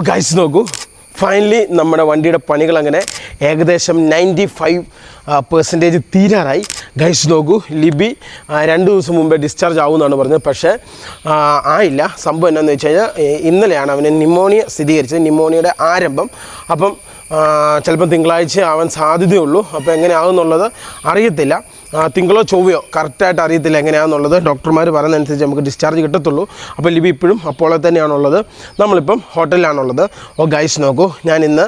Guys നോക്കൂ, finally നമ്മുടെ വണ്ടിയുടെ പണികൾ അങ്ങനെ ഏകദേശം 95% തീരാറായി. ഗൈസ് നോക്കൂ, ലിബി 2 ദിവസം മുമ്പേ ഡിസ്ചാർജ് ആവുമെന്നാണ് പറഞ്ഞത്. പക്ഷേ ആയില്ല. സംഭവം എന്താണെന്ന് വെച്ച് കഴിഞ്ഞാൽ ഇന്നലെയാണ് അവന് ന്യൂമോണിയ സ്ഥിരീകരിച്ചത്, ന്യൂമോണിയയുടെ ആരംഭം. അപ്പം ചിലപ്പം തിങ്കളാഴ്ച ആവാൻ സാധ്യതയുള്ളൂ. അപ്പോൾ എങ്ങനെയാകുന്നുള്ളത് അറിയത്തില്ല. തിങ്കളോ ചൊവ്വയോ കറക്റ്റായിട്ട് അറിയത്തില്ല എങ്ങനെയാണെന്നുള്ളത്. ഡോക്ടർമാർ പറയുന്നതനുസരിച്ച് നമുക്ക് ഡിസ്ചാർജ് കിട്ടത്തുള്ളൂ. അപ്പോൾ ലിബി ഇപ്പോഴും അപ്പോളോ തന്നെയാണുള്ളത്. നമ്മളിപ്പം ഹോട്ടലിലാണുള്ളത്. ഗൈസ് നോക്കൂ, ഞാൻ ഇന്ന്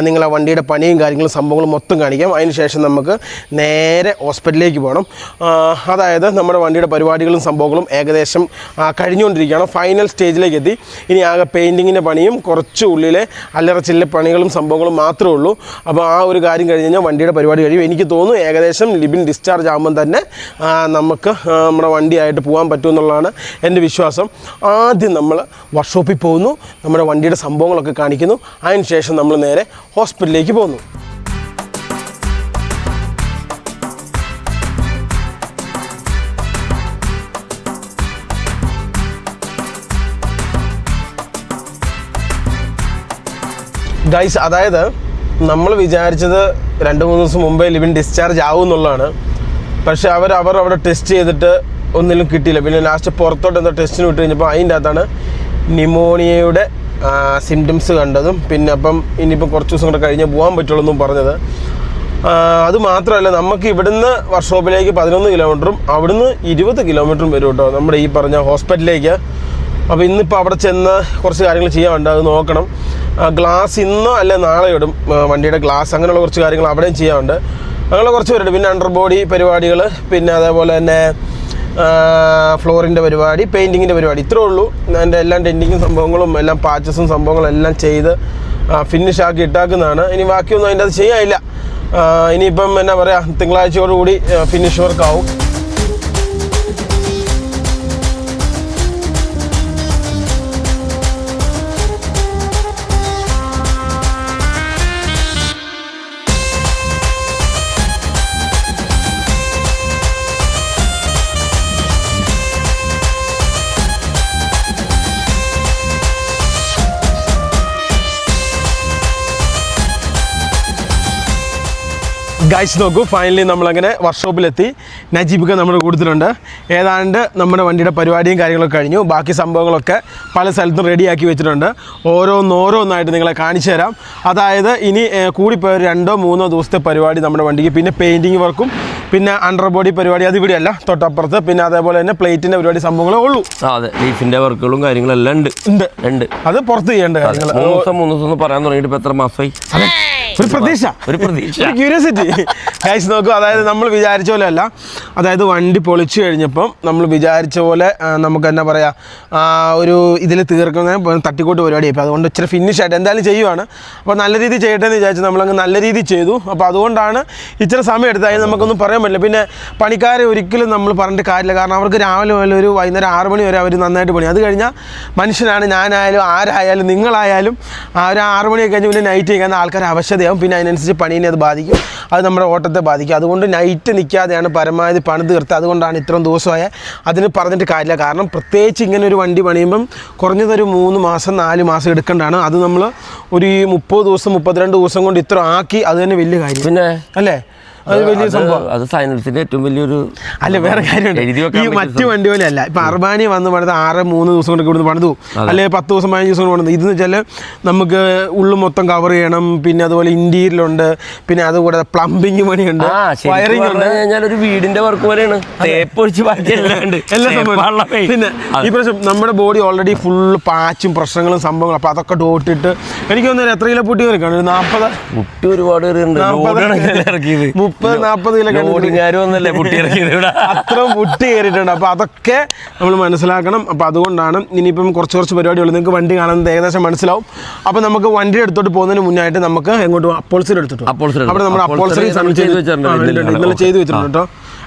നിങ്ങളെ വണ്ടിയുടെ പണിയും കാര്യങ്ങളും സംഭവങ്ങളും മൊത്തം കാണിക്കാം. അതിന് ശേഷം നമുക്ക് നേരെ ഹോസ്പിറ്റലിലേക്ക് പോകണം. അതായത് നമ്മുടെ വണ്ടിയുടെ പരിപാടികളും സംഭവങ്ങളും ഏകദേശം കഴിഞ്ഞുകൊണ്ടിരിക്കുകയാണ്. ഫൈനൽ സ്റ്റേജിലേക്ക് എത്തി. ഇനി ആകെ പെയിൻറ്റിങ്ങിൻ്റെ പണിയും കുറച്ച് ഉള്ളിലെ അല്ലറ ചില്ല പണികളും സംഭവങ്ങളും മാത്രമേ ഉള്ളൂ. അപ്പോൾ ആ ഒരു കാര്യം കഴിഞ്ഞ് കഴിഞ്ഞാൽ വണ്ടിയുടെ പരിപാടി കഴിയും. എനിക്ക് തോന്നുന്നു ഏകദേശം ലിബിൻ ഡിസ്ചാർജ് ആകുമ്പം തന്നെ നമുക്ക് നമ്മുടെ വണ്ടിയായിട്ട് പോകാൻ പറ്റുമെന്നുള്ളതാണ് എൻ്റെ വിശ്വാസം. ആദ്യം നമ്മൾ വർക്ക്ഷോപ്പിൽ പോകുന്നു, നമ്മുടെ വണ്ടിയുടെ സംഭവങ്ങളൊക്കെ കാണിക്കുന്നു. അതിന് ശേഷം നമ്മൾ നേരെ ഹോസ്പിറ്റലിലേക്ക് പോകുന്നു. ഗൈസ്, അതായത് നമ്മൾ വിചാരിച്ചത് 2-3 ദിവസം മുമ്പേ ലിബിൻ ഡിസ്ചാർജ് ആവും എന്നുള്ളതാണ്. പക്ഷേ അവർ അവിടെ ടെസ്റ്റ് ചെയ്തിട്ട് ഒന്നിലും കിട്ടിയില്ല. പിന്നെ ലാസ്റ്റ് പുറത്തോട്ട് എന്തോ ടെസ്റ്റിന് വിട്ട് കഴിഞ്ഞപ്പോൾ അതിൻ്റെ അകത്താണ് ന്യൂമോണിയയുടെ സിംറ്റംസ് കണ്ടതും. പിന്നെ അപ്പം ഇനിയിപ്പോൾ കുറച്ച് ദിവസം കൂടെ കഴിഞ്ഞ് പോകാൻ പറ്റുള്ളൂ എന്നും പറഞ്ഞത്. അതുമാത്രമല്ല, നമുക്ക് ഇവിടുന്ന് വർക്ക്ഷോപ്പിലേക്ക് 11 കിലോമീറ്ററും അവിടുന്ന് 20 കിലോമീറ്ററും വരും കേട്ടോ, നമ്മുടെ ഈ പറഞ്ഞ ഹോസ്പിറ്റലിലേക്ക്. അപ്പോൾ ഇന്നിപ്പോൾ അവിടെ ചെന്ന് കുറച്ച് കാര്യങ്ങൾ ചെയ്യാനുണ്ട്, അത് നോക്കണം. ഗ്ലാസ് ഇന്നോ അല്ലെ നാളെ ഇടും, വണ്ടിയുടെ ഗ്ലാസ്, അങ്ങനെയുള്ള കുറച്ച് കാര്യങ്ങൾ അവിടെയും ചെയ്യാനുണ്ട്. അങ്ങനെ കുറച്ച് പേരുണ്ട്. പിന്നെ അണ്ടർ ബോഡി പരിപാടികൾ, പിന്നെ അതേപോലെ തന്നെ ഫ്ലോറിൻ്റെ പരിപാടി, പെയിൻറ്റിങ്ങിൻ്റെ പരിപാടി, ഇത്രേ ഉള്ളൂ. എൻ്റെ എല്ലാം ടെൻറ്റിങ്ങും സംഭവങ്ങളും എല്ലാം പാച്ചസും സംഭവങ്ങളും എല്ലാം ചെയ്ത് ഫിനിഷ് ആക്കി ഇട്ടാക്കുന്നതാണ്. ഇനി ബാക്കിയൊന്നും അതിൻ്റെ അത് ചെയ്യാനില്ല. ഇനിയിപ്പം എന്നാ പറയുക, തിങ്കളാഴ്ചയോടുകൂടി ഫിനിഷ് വർക്കാവും. ഗൈസ് നോക്കൂ, ഫൈനലി നമ്മളങ്ങനെ വർക്ക്ഷോപ്പിലെത്തി. നജീബൊക്കെ നമ്മുടെ കൂട്ടത്തിലുണ്ട്. ഏതാണ്ട് നമ്മുടെ വണ്ടിയുടെ പരിപാടിയും കാര്യങ്ങളൊക്കെ കഴിഞ്ഞു. ബാക്കി സംഭവങ്ങളൊക്കെ പല സ്ഥലത്തും റെഡിയാക്കി വെച്ചിട്ടുണ്ട്. ഓരോന്നായിട്ട് നിങ്ങളെ കാണിച്ചു തരാം. അതായത് ഇനി കൂടിപ്പോയ 2-3 ദിവസത്തെ പരിപാടി നമ്മുടെ വണ്ടിക്ക്. പിന്നെ പെയിൻറ്റിങ് വർക്കും, പിന്നെ അണ്ടർ ബോഡി പരിപാടി, അത് ഇവിടെയല്ല, തൊട്ടപ്പുറത്ത്. പിന്നെ അതേപോലെ തന്നെ പ്ലേറ്റിൻ്റെ പരിപാടി സംഭവങ്ങളേ ഉള്ളൂ. അതെ, ലീഫിൻ്റെ വർക്കുകളും കാര്യങ്ങളെല്ലാം ഉണ്ട്. അത് പുറത്ത് ചെയ്യേണ്ട കാര്യങ്ങൾ. 3 ദിവസം പറയാൻ തുടങ്ങിയിട്ട് ഇപ്പോൾ എത്ര മാസമായി? ഒരു പ്രതീക്ഷ, ഒരു ക്യൂരിയോസിറ്റി. ഗൈസ് നോക്കൂ, അതായത് നമ്മൾ വിചാരിച്ച പോലെ അല്ല. അതായത് വണ്ടി പൊളിച്ചു കഴിഞ്ഞപ്പം നമ്മൾ വിചാരിച്ച പോലെ നമുക്ക് എന്നാ പറയുക, ഒരു ഇതിൽ തീർക്കുന്ന തട്ടിക്കൂട്ട് പരിപാടി. അപ്പോൾ അതുകൊണ്ട് ഇച്ചിരി ഫിനിഷ് ആയിട്ട് എന്തായാലും ചെയ്യുവാണ്. അപ്പോൾ നല്ല രീതിയിൽ ചെയ്യട്ടെ എന്ന് വിചാരിച്ചു നമ്മളങ്ങ് നല്ല രീതിയിൽ ചെയ്തു. അപ്പോൾ അതുകൊണ്ടാണ് ഇച്ചിരി സമയം എടുത്തായി, നമുക്കൊന്നും പറയാൻ പറ്റില്ല. പിന്നെ പണിക്കാരെ ഒരിക്കലും നമ്മൾ പറഞ്ഞിട്ട് കാര്യമില്ല. കാരണം അവർക്ക് രാവിലെ മുതൽ ഒരു വൈകുന്നേരം 6 മണി വരെ അവർ നന്നായിട്ട് പണി. അത് കഴിഞ്ഞാൽ മനുഷ്യനാണ്, ഞാനായാലും ആരായാലും നിങ്ങളായാലും ഒരു 6 മണിയൊക്കെ കഴിഞ്ഞ് പിന്നെ നൈറ്റ് കഴിക്കുന്ന ആൾക്കാർ ആവശ്യതയാവും. പിന്നെ അതിനനുസരിച്ച് പണീനെ അത് ബാധിക്കും, അത് നമ്മുടെ ഓട്ടത്തെ ബാധിക്കും. അതുകൊണ്ട് നൈറ്റ് നിൽക്കാതെയാണ് പരമാവധി പണി തീർത്ത്. അതുകൊണ്ടാണ് ഇത്രയും ദിവസമായ അതിന് പറഞ്ഞിട്ട് കാര്യമില്ല. കാരണം പ്രത്യേകിച്ച് ഇങ്ങനെ ഒരു വണ്ടി പണിയുമ്പം കുറഞ്ഞതൊരു 3 മാസം 4 മാസം എടുക്കേണ്ടതാണ്. അത് നമ്മൾ ഒരു 30 ദിവസം 32 ദിവസം കൊണ്ട് ഇത്ര ആക്കി, അത് തന്നെ വലിയ കാര്യം. പിന്നെ അല്ലേ, അത് വലിയ സംഭവം. അത് സൈനസിന്റെ ഏറ്റവും വലിയൊരു അല്ല, വേറെ കാര്യമുണ്ട്. ഈ മറ്റു വണ്ടി പോലെ അല്ല. ഇപ്പം അർബാനി വന്ന് പണിത് 6-3 ദിവസം കൊണ്ട് ഇവിടുന്ന് പണിതു, അല്ലെങ്കിൽ 10 ദിവസം 15 ദിവസം കൊണ്ട് പണിത്. ഇതെന്ന് വെച്ചാൽ നമുക്ക് ഉള്ളു മൊത്തം കവർ ചെയ്യണം. പിന്നെ അതുപോലെ ഇന്റീരിയലുണ്ട്, പിന്നെ അതുകൂടെ പ്ലംബിങ് പണിയുണ്ട്, വയറിംഗ് ഉണ്ട്. ഒരു വീടിന്റെ വർക്ക് പോലെയാണ്, എല്ലാ സംഭവം. പിന്നെ ഈ പ്രശ്നം നമ്മുടെ ബോഡി ഓൾറെഡി ഫുള്ള് പാച്ചും പ്രശ്നങ്ങളും സംഭവങ്ങളും. അപ്പം അതൊക്കെ ഡോട്ടിട്ട് എനിക്ക് തോന്നുന്നു എത്ര കിലോ പുട്ടി കയറിക്കാണ്? 40 പുട്ടി ഒരുപാട് 30-40 കിലോ അത്രയും പുട്ടി കയറിയിട്ടുണ്ട്. അപ്പോൾ അതൊക്കെ നമ്മൾ മനസ്സിലാക്കണം. അപ്പോൾ അതുകൊണ്ടാണ് ഇനിയിപ്പം കുറച്ച് പരിപാടികൾ നിങ്ങൾക്ക് വണ്ടി കാണുന്നത് ഏകദേശം മനസ്സിലാവും. അപ്പോൾ നമുക്ക് വണ്ടി എടുത്തോട്ട് പോകുന്നതിന് മുന്നായിട്ട് നമുക്ക് എങ്ങോട്ട് അപ്പോൾസറി എടുത്തിട്ട് അവിടെ നമ്മൾ അപ്പോൾസറി ഇന്നലെ ചെയ്ത് വെച്ചിട്ടുണ്ട് കേട്ടോ.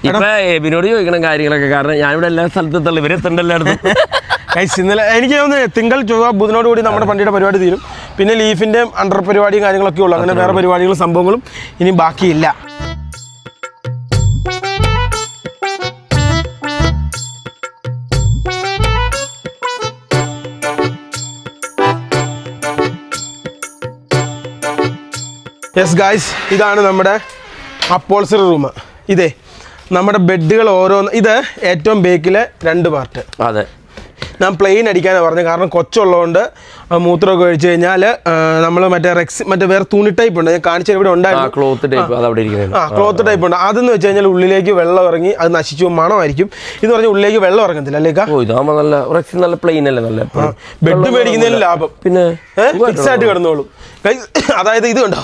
ഇപ്പൊ എബിനോട് ചോദിക്കണം കാര്യങ്ങളൊക്കെ, കാരണം ഞാനിവിടെ എല്ലാ സ്ഥലത്തും ഇവരെത്തണ്ടല്ലായിരുന്നു. ഇന്നലെ എനിക്ക് തോന്നുന്നു തിങ്കൾ ചൊവ്വ ബുധനോട് കൂടി നമ്മുടെ വണ്ടിയുടെ പരിപാടി തീരും. പിന്നെ ലീഫിൻ്റെ അണ്ടർ പരിപാടിയും കാര്യങ്ങളൊക്കെ ഉള്ളൂ. അങ്ങനെ വേറെ പരിപാടികളും സംഭവങ്ങളും ഇനി ബാക്കിയില്ല. യെസ് ഗായ്സ്, ഇതാണ് നമ്മുടെ അപ്പോൾസറി റൂം. ഇതേ നമ്മുടെ ബെഡുകൾ ഓരോന്ന്. ഇത് ഏറ്റവും ബേക്കിലെ 2 പാർട്ട്. അതെ, ഞാൻ പ്ലെയിൻ അടിക്കാനാണ് പറഞ്ഞത്. കാരണം കൊച്ചുള്ളതുകൊണ്ട് മൂത്രമൊക്കെ ഒഴിച്ച് കഴിഞ്ഞാൽ നമ്മൾ മറ്റേ വേറെ തുണി ടൈപ്പ് ഉണ്ട്, ഞാൻ കാണിച്ചാൽ ഇവിടെ ഉണ്ടായിരുന്നു. ക്ലോത്ത് ടൈപ്പ് ക്ലോത്ത് ടൈപ്പ് ഉണ്ട്. അതെന്ന് വെച്ച് കഴിഞ്ഞാൽ ഉള്ളിലേക്ക് വെള്ളം ഇറങ്ങി അത് നശിച്ചു മണമായിരിക്കും. ഇത് പറഞ്ഞാൽ ഉള്ളിലേക്ക് വെള്ളം ഇറങ്ങത്തില്ല അല്ലേ? നല്ല പ്ലെയിൻ അല്ലേ, നല്ല ബെഡ് മേടിക്കുന്നതിന് ലാഭം. പിന്നെ ഫിക്സ് ആയിട്ട് കിടന്നോളും. അതായത് ഇത് കണ്ടോ,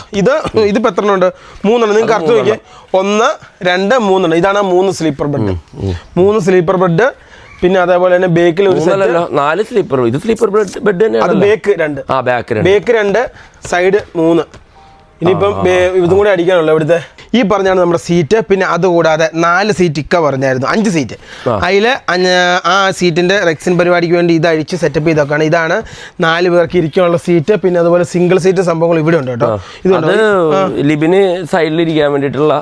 ഇതിപ്പോൾ എത്ര ഉണ്ട്? 3 നിങ്ങൾക്ക് കറക്റ്റ് നോക്കിയാൽ 1, 2, 3. ഇതാണ് 3 സ്ലീപ്പർ ബെഡ്. 3 sleeper bed. പിന്നെ അതേപോലെ തന്നെ ബേക്കിൽ ഒരു 4 സ്ലീപ്പർ. ഇത് സ്ലീപ്പർ ബെഡ് തന്നെയാണ്. Back 2, side 3. ഇനിയിപ്പം ഇതും കൂടെ അടിക്കാനുള്ളൂ ഇവിടുത്തെ. ഈ പറഞ്ഞാണ് നമ്മുടെ സീറ്റ്. പിന്നെ അതുകൂടാതെ 4 സീറ്റ് ഇക്ക പറഞ്ഞായിരുന്നു, 5 സീറ്റ്. അതിൽ ആ സീറ്റിന്റെ റെക്സിൻ പരിപാടിക്ക് വേണ്ടി ഇത് അഴിച്ച് സെറ്റപ്പ് ചെയ്തൊക്കെയാണ്. ഇതാണ് 4 പേർക്ക് ഇരിക്കാനുള്ള സീറ്റ്. പിന്നെ അതുപോലെ സിംഗിൾ സീറ്റ് സംഭവങ്ങൾ ഇവിടെ ഉണ്ട് കേട്ടോ. ഇതുണ്ട് ലിബിന് സൈഡിൽ ഇരിക്കാൻ വേണ്ടിയിട്ടുള്ള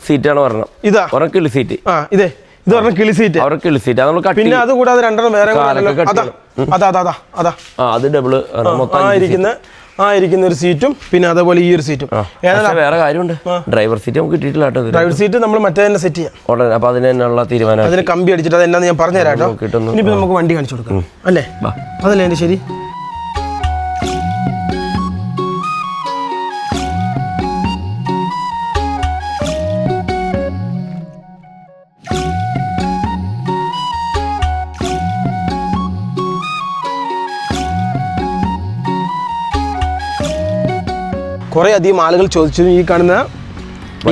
സീറ്റാണ് പറഞ്ഞത്. ഇതാ കിളി സീറ്റ്. ഇത് പറഞ്ഞ കിളി സീറ്റ്. പിന്നെ അതുകൂടാതെ 2 വേറെ ഇരിക്കുന്ന ഒരു സീറ്റും പിന്നെ അതേപോലെ ഈ ഒരു സീറ്റും. വേറെ കാര്യമുണ്ട്, ഡ്രൈവർ സീറ്റ് നമുക്ക് കിട്ടിയിട്ടില്ല. ഡ്രൈവർ സീറ്റ് നമ്മൾ മറ്റേ തന്നെ സെറ്റ് ചെയ്യാം. അപ്പൊ അതിനുള്ള തീരുമാനം, അതിന് കമ്പി അടിച്ചിട്ട് അത് എന്നാന്ന് ഞാൻ പറഞ്ഞുതരാം കേട്ടോ. ഇനിയിപ്പോ നമുക്ക് വണ്ടി കാണിച്ചു കൊടുക്കാം അല്ലേ? അതല്ലേ എന്റെ ശരി. കുറേ അധികം ആളുകൾ ചോദിച്ചു ഈ കാണുന്ന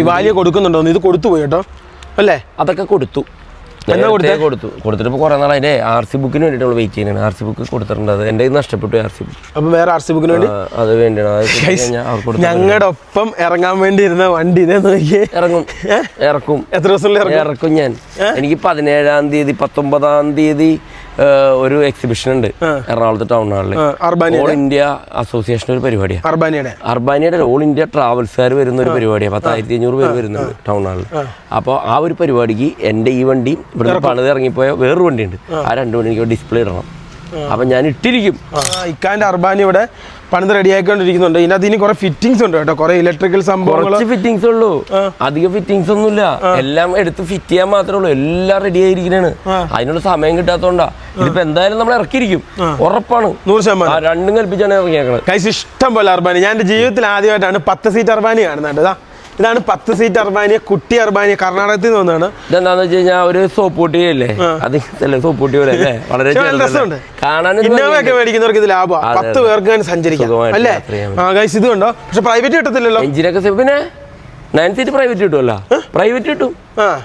ഇവാലിയ കൊടുക്കുന്നുണ്ടോന്ന്. ഇത് കൊടുത്തു പോയി കേട്ടോ അല്ലേ? അതൊക്കെ കൊടുത്തു. കൊടുത്തിട്ട് കുറെ നാൾ അതിന്റെ RC ബുക്കിന് വേണ്ടിയിട്ട് നമ്മൾ വെയിറ്റ് ചെയ്യുന്നത്. RC ബുക്ക് കൊടുത്തിട്ടുണ്ട്, അത് എൻ്റെ നഷ്ടപ്പെട്ടു RC ബുക്ക്. അപ്പൊ വേറെ RC ബുക്കിന് വേണ്ടി അത് വേണ്ടിയാണ് ഞങ്ങളുടെ ഒപ്പം ഇറങ്ങാൻ വേണ്ടി ഇരുന്ന വണ്ടി ഇതേ നോക്കിയേ. ഇറക്കും. എത്ര ദിവസം ഇറക്കും ഞാൻ. എനിക്ക് 17-ാം തീയതി 19-ാം തീയതി ഒരു എക്സിബിഷൻ ഉണ്ട് എറണാകുളത്ത് ടൗൺ ഹാളിൽ. ഓൾ ഇന്ത്യ അസോസിയേഷൻ ഒരു പരിപാടിയാണ്. അർബാനിയുടെ ഓൾ ഇന്ത്യ ട്രാവൽസുകാർ വരുന്ന ഒരു പരിപാടിയാണ്. 10,500 പേര് വരുന്നുണ്ട് ടൗൺ ഹാളിൽ. അപ്പോൾ ആ ഒരു പരിപാടിക്ക് എൻ്റെ ഈ വണ്ടിയും ഇവിടുന്ന് പണിത് ഇറങ്ങിപ്പോയ വേറൊരു വണ്ടിയുണ്ട്. ആ 2 വണ്ടി എനിക്ക് ഡിസ്പ്ലേ ഇടണം. അപ്പൊ ഞാൻ ഇട്ടിരിക്കും. ഇക്കാന്റെ അർബാനി ഇവിടെ പണിത് റെഡിയാക്കിക്കൊണ്ടിരിക്കുന്നുണ്ട്. ഇതിനകത്ത് ഇനി കുറെ ഫിറ്റിംഗ്സ് ഉണ്ട് കേട്ടോ, കുറെ ഇലക്ട്രിക്കൽ സംഭവങ്ങൾ. ഫിറ്റിംഗ്സ് ഉള്ളൂ, അധികം ഫിറ്റിംഗ്സ് ഒന്നുമില്ല. എല്ലാം എടുത്ത് ഫിറ്റ് ചെയ്യാൻ മാത്രമേ ഉള്ളൂ. എല്ലാം റെഡി ആയിരിക്കണേണ്. അതിനുള്ള സമയം കിട്ടാത്തോണ്ടാ. ഇതിപ്പോ എന്തായാലും നമ്മൾ ഇറക്കിയിരിക്കും, ഉറപ്പാണ്. 100%. രണ്ടും കൽപ്പിച്ചാണ് ഇറങ്ങിയേക്കണത്. കൈസ് ഇഷ്ടം പോലെ അർബാനി. ഞാൻ എന്റെ ജീവിതത്തിൽ ആദ്യമായിട്ടാണ് 10 സീറ്റ് അർബാനി കാണുന്നത്. ഇതാണ് 10 സീറ്റ് അർബാനിയ, കുട്ടി അർബാനിയ, കർണാടകത്തിൽ നിന്ന് വന്നതാണ്. ഇതെന്താന്ന് വെച്ച് കഴിഞ്ഞാൽ ഒരു സോപ്പ് പൊട്ടിയല്ലേ, സോപ്പ് പോലെ അല്ലേ, വളരെ രസമുണ്ട് കാണാൻ. ഇന്നോവയൊക്കെ മേടിക്കുന്നവർക്ക് ഇത് ലാഭമാണ്. 10 പേർക്ക് സഞ്ചരിക്കാം അല്ലേ? ഇത് കണ്ടോ, പക്ഷെ പ്രൈവറ്റ് കിട്ടത്തില്ലല്ലോ. എഞ്ചിനൊക്കെ പിന്നെ 9 സീറ്റ് പ്രൈവറ്റ് കിട്ടുമല്ലോ. പ്രൈവറ്റ് കിട്ടും,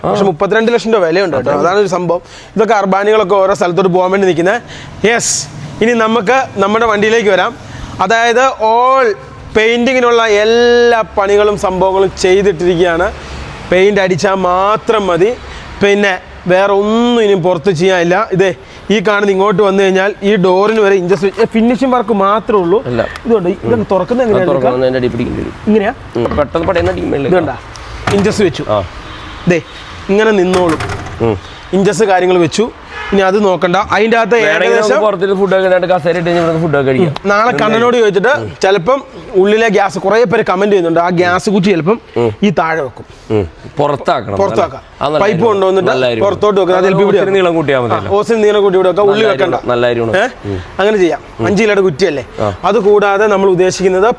പക്ഷെ 32 ലക്ഷം രൂപ വിലയുണ്ട് കേട്ടോ. അതാണ് ഒരു സംഭവം. ഇതൊക്കെ അർബാനികളൊക്കെ ഓരോ സ്ഥലത്തോട്ട് പോകാൻ വേണ്ടി നിൽക്കുന്നത്. യെസ്, ഇനി നമുക്ക് നമ്മുടെ വണ്ടിയിലേക്ക് വരാം. അതായത് ഓൾ പെയിൻറ്റിങ്ങിനുള്ള എല്ലാ പണികളും സംഭവങ്ങളും ചെയ്തിട്ടിരിക്കുകയാണ്. പെയിൻ്റ് അടിച്ചാൽ മാത്രം മതി. പിന്നെ വേറെ ഒന്നും ഇനി പുറത്ത് ചെയ്യാനില്ല. ഇതേ ഈ കാണുന്ന ഇങ്ങോട്ട് വന്നു കഴിഞ്ഞാൽ ഈ ഡോറിന് വരെ ഫിനിഷിംഗ് വർക്ക് മാത്രമേ ഉള്ളൂ. ഇതുകൊണ്ട് ഇതൊന്ന് തുറക്കുന്നത് ഇങ്ങനെയാ പെട്ടെന്ന് ഇതുണ്ടാ ഇഞ്ചസ് വെച്ചു. ഇതേ ഇങ്ങനെ നിന്നോളും. ഇഞ്ചസ് കാര്യങ്ങൾ വെച്ചു. ഇനി അത് നോക്കണ്ട. അതിൻ്റെ അകത്ത് നാളെ കണ്ണനോട് ചോദിച്ചിട്ട് ചിലപ്പം ഉള്ളിലെ ഗ്യാസ് കുറെ പേര് കമന്റ് ചെയ്യുന്നുണ്ട്. ആ ഗ്യാസ് കുറ്റി ചിലപ്പം ഈ താഴെ വെക്കും, പുറത്താക്കാം. പൈപ്പ് കൊണ്ടുവന്നിട്ട് പുറത്തോട്ട് വെക്കാം. ഓസിന് നീളം കൂട്ടി ഇവിടെ വെക്കാം, ഉള്ളി വെക്കണ്ട. അങ്ങനെ ചെയ്യാം. 5 കിലോയുടെ കുറ്റിയല്ലേ. അത് കൂടാതെ നമ്മൾ ഉദ്ദേശിക്കുന്നത്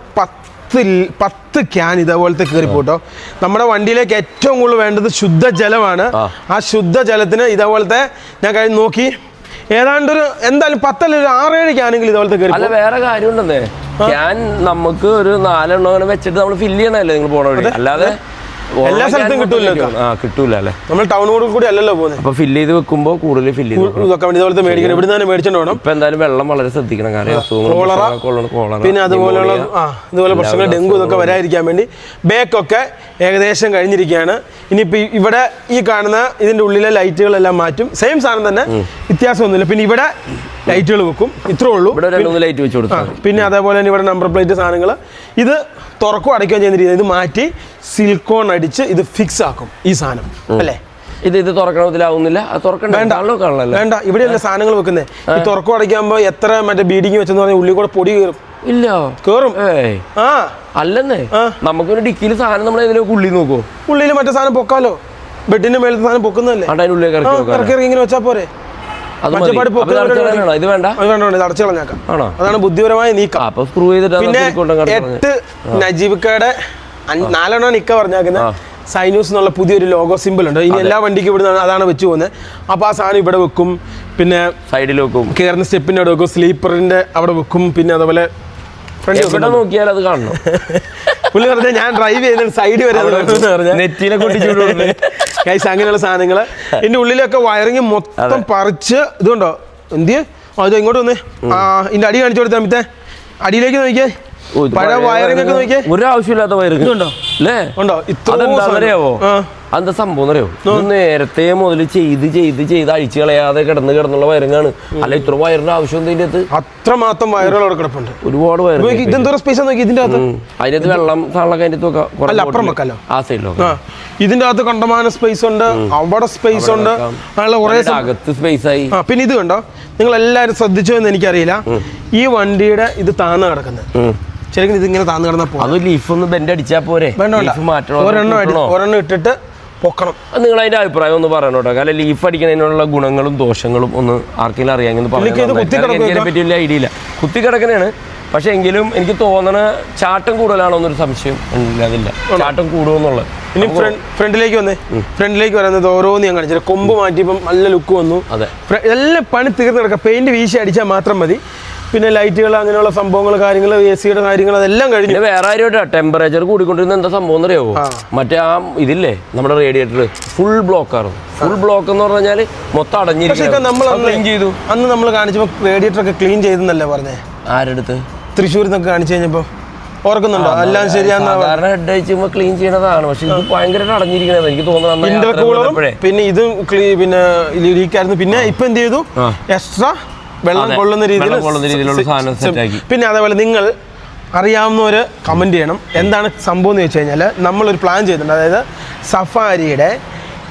10 ക്യാൻ ഇതേപോലത്തെ കയറിപ്പോട്ടോ. നമ്മുടെ വണ്ടിയിലേക്ക് ഏറ്റവും കൂടുതൽ വേണ്ടത് ശുദ്ധജലമാണ്. ആ ശുദ്ധജലത്തിന് ഇതേപോലത്തെ ഞാൻ കഴിഞ്ഞ് നോക്കി ഏതാണ്ടൊരു എന്തായാലും 10 അല്ലെങ്കിൽ 6-7 ക്യാനെങ്കിലും ഇതേപോലത്തെ കയറി. അല്ല, വേറെ കാര്യമുണ്ടെന്നേ, ക്യാൻ നമുക്ക് ഒരു 4 എണ്ണം വെച്ചിട്ട് നമ്മൾ ഫില്ല് ചെയ്യണല്ലേ നിങ്ങൾ പോണ വഴി. അല്ലാതെ എല്ലാ സ്ഥലത്തും കിട്ടൂല അല്ലേ? നമ്മൾ ടൗണോട് കൂടി അല്ലല്ലോ പോകുന്നത്. അപ്പൊ ഫില്ല് ചെയ്ത് വെക്കുമ്പോൾ കൂടുതൽ ഫില്ല് ചെയ്ത് ഇതുപോലത്തെ മേടിക്കണം. ഇവിടെ തന്നെ മേടിച്ചോണ്ട് വേണം. ഇപ്പൊ എന്തായാലും വെള്ളം വളരെ ശ്രദ്ധിക്കണം. പിന്നെ അതുപോലെയുള്ള ഇതുപോലെ പ്രശ്നങ്ങൾ, ഡെങ്കു ഇതൊക്കെ വരാതിരിക്കാൻ വേണ്ടി ബേക്കൊക്കെ ഏകദേശം കഴിഞ്ഞിരിക്കുകയാണ്. ഇനിയിപ്പോ ഇവിടെ ഈ കാണുന്ന ഇതിന്റെ ഉള്ളിലെ ലൈറ്റുകളെല്ലാം മാറ്റും. സെയിം സാധനം തന്നെ, വ്യത്യാസമൊന്നുമില്ല. പിന്നെ ഇവിടെ ലൈറ്റുകൾ വെക്കും, ഇത്രേ ഉള്ളൂ. ലൈറ്റ് വെച്ച് കൊടുക്കും. പിന്നെ അതേപോലെ തന്നെ ഇവിടെ നമ്പർ പ്ലേറ്റ് സാധനങ്ങൾ ഇത് തുറക്കും അടയ്ക്കുകയും ചെയ്യുന്ന രീതി. ഇത് മാറ്റി സിലിക്കോൺ അടിച്ച് ഇത് ഫിക്സ് ആക്കും ഈ സാധനം അല്ലേ? ഇത് തുറക്കണത്തിലാവുന്നില്ല, അത് തുറക്കണ്ട വേണ്ട. ഇവിടെയല്ലേ സാധനങ്ങൾ വെക്കുന്നത്. ഈ തുറക്കം അടയ്ക്കുമ്പോ എത്ര മറ്റേ ബീഡിങ് വെച്ചെന്ന് പറഞ്ഞാൽ ഉള്ളിൽ കൂടെ പൊടി കയറും. ഇല്ല കേറും. അല്ലെന്നേ, നമുക്കൊരു ഡിക്കിയിൽ സാധനം നമ്മൾ ഏതിലേക്ക് ഉള്ളി നോക്കോ? ഉള്ളിൽ മറ്റേ സാധനം പൊക്കാലോ, ബെഡിന്റെ മേലത്തെ സാധനം പൊക്കുന്നല്ലേ, ഇറക്കി ഇങ്ങനെ വെച്ചാൽ പോരെ. ഇത് വേണ്ട, അടച്ചു കളഞ്ഞേക്കാം. അതാണ് ബുദ്ധിപരമായ നീക്കം. പിന്നെ 8 നജീബിക്കയുടെ 4 ഇക്ക പറഞ്ഞേക്കുന്നത് സൈനൂസ് എന്നുള്ള പുതിയൊരു ലോഗോ സിമ്പിൾ ഉണ്ട്. ഇനി എല്ലാ വണ്ടിക്കും ഇവിടെ അതാണ് വെച്ച് പോകുന്നത്. അപ്പോൾ ആ സാധനം ഇവിടെ വെക്കും, പിന്നെ സൈഡിൽ വെക്കും, കയറുന്ന സ്റ്റെപ്പിൻ്റെ അവിടെ വെക്കും, സ്ലീപ്പറിന്റെ അവിടെ വെക്കും. പിന്നെ അതുപോലെ ഫ്രണ്ട് നോക്കിയാൽ അത് കാണണം. പുള്ളി പറഞ്ഞാൽ ഞാൻ ഡ്രൈവ് ചെയ്യുന്ന സൈഡ് വരെ നെറ്റിനെ കൊട്ടിച്ചു കൈസ് അങ്ങനെയുള്ള സാധനങ്ങൾ. ഇതിന്റെ ഉള്ളിലൊക്കെ വയറിങ് മൊത്തം പറിച്ച് ഇതുണ്ടോ എന്ത് അത് ഇങ്ങോട്ട് വന്നേ. ഇതിന്റെ അടി കാണിച്ചു കൊടുത്താൽ മിത്തേ, അടിയിലേക്ക് നോക്കിയേ, പഴയ വയറിംഗ് ഒക്കെ നോക്കിയേ, ഒരു ആവശ്യമില്ലാത്ത വയറിംഗ് ഉണ്ടോ അല്ലേ? ഉണ്ടോ? ഇത്രയോ അതെന്താ സംഭവം അറിയോ? നേരത്തെ മുതൽ ചെയ്ത് അഴിച്ചു കളയാതെ കിടന്നുള്ള വയറിങ്ങാണ്. അല്ല ഇത്ര വയറിന്റെ ആവശ്യം ഇതിന്റെ അകത്ത് അത്രമാത്രം വയറുകൾ കിടപ്പുണ്ട്, ഒരുപാട് വയർ. ഇതെന്തോ സ്പേസ് നോക്കി ഇതിന്റെ അകത്ത്, അതിനകത്ത് വെള്ളം സാധനമൊക്കെ അതിന്റെ അപ്പുറം വെക്കാലോ, ആ സൈഡിലോ. ഇതിന്റെ അകത്ത് കണ്ടമാന സ്പേസ് ഉണ്ട്, അവിടെ സ്പേസ് ഉണ്ട്, കുറെ അകത്ത് സ്പേസ് ആയി. പിന്നെ ഇത് കണ്ടോ, നിങ്ങൾ എല്ലാവരും ശ്രദ്ധിച്ചോ എന്ന് എനിക്കറിയില്ല, ഈ വണ്ടിയുടെ ഇത് താന്ന് കിടക്കുന്നത് ശരിക്കും ഇതിങ്ങനെ താന്ന് കിടന്നപ്പോ അത് ലീഫ് ഒന്ന് ബെൻഡ് അടിച്ചാൽ പോരെ? ഒരെണ്ണം ഇട്ടിട്ട് പൊക്കണം. നിങ്ങൾ അതിന്റെ അഭിപ്രായം ഒന്ന് പറയണം കേട്ടോ. കാരണം ലീഫ് അടിക്കുന്നതിനുള്ള ഗുണങ്ങളും ദോഷങ്ങളും ഒന്ന് ആർക്കെങ്കിലും അറിയാമെന്ന് പറ്റിയ ഐഡിയ ഇല്ല. കുത്തിക്കിടക്കണേണ്, പക്ഷെ എങ്കിലും എനിക്ക് തോന്നണ ചാട്ടം കൂടുതലാണോ എന്നൊരു സംശയം അതില്ല. ചാട്ടം കൂടുമെന്നുള്ളത്. ഇനി ഫ്രണ്ടിലേക്ക് വന്നേ, ഫ്രണ്ടിലേക്ക് വരുന്നത് ഓരോന്ന് ഞാൻ കാണിച്ചില്ല. കൊമ്പ് മാറ്റിയപ്പം നല്ല ലുക്ക് വന്നു. അതെ, എല്ലാം പണി തീർന്ന് കിടക്കുക. പെയിന്റ് വീശി അടിച്ചാൽ മാത്രം മതി. പിന്നെ ലൈറ്റുകൾ, അങ്ങനെയുള്ള സംഭവങ്ങൾ, കാര്യങ്ങൾ, AC-യുടെ കാര്യങ്ങൾ, അതെല്ലാം കഴിഞ്ഞു. വേറെ ആരും ടെമ്പറേച്ചർ കൂടിക്കൊണ്ടിരുന്ന എന്താ സംഭവം എന്നറിയാവോ? മറ്റേ ആ ഇതില്ലേ നമ്മുടെ റേഡിയേറ്റർ ഫുൾ ബ്ലോക്ക് ആണ്. ഫുൾ ബ്ലോക്ക് എന്ന് പറഞ്ഞാൽ മൊത്തം അടഞ്ഞിരിക്കും. അന്ന് നമ്മൾ കാണിച്ചപ്പോ റേഡിയേറ്റർ ഒക്കെ ക്ലീൻ ചെയ്തെന്നല്ലേ പറഞ്ഞേ? ആരെടുത്ത്? തൃശ്ശൂരിൽ നിന്നൊക്കെ കാണിച്ചു കഴിഞ്ഞപ്പോ ഓർക്കുന്നുണ്ടോ? എല്ലാം ശരിയാന്ന് സാധാരണ ഹെഡ് അയച്ചുമ്പോ ക്ലീൻ ചെയ്യണതാണ്, പക്ഷെ ഇത് ഭയങ്കര അടഞ്ഞിരിക്കണത് എനിക്ക് തോന്നുന്നു. ഇന്റർകൂളറും പിന്നെ ഇതും പിന്നെ ലീക്കായിരുന്നു. പിന്നെ ഇപ്പൊ എന്ത് ചെയ്തു, എക്സ്ട്രാ വെള്ളം കൊള്ളുന്ന രീതിയിലുള്ള സാധനം സെറ്റാക്കി. പിന്നെ അതേപോലെ നിങ്ങൾ അറിയാവുന്നവർ കമൻറ്റ് ചെയ്യണം. എന്താണ് സംഭവം എന്ന് വെച്ച് കഴിഞ്ഞാൽ നമ്മളൊരു പ്ലാൻ ചെയ്തിട്ടുണ്ട്. അതായത് സഫാരിയുടെ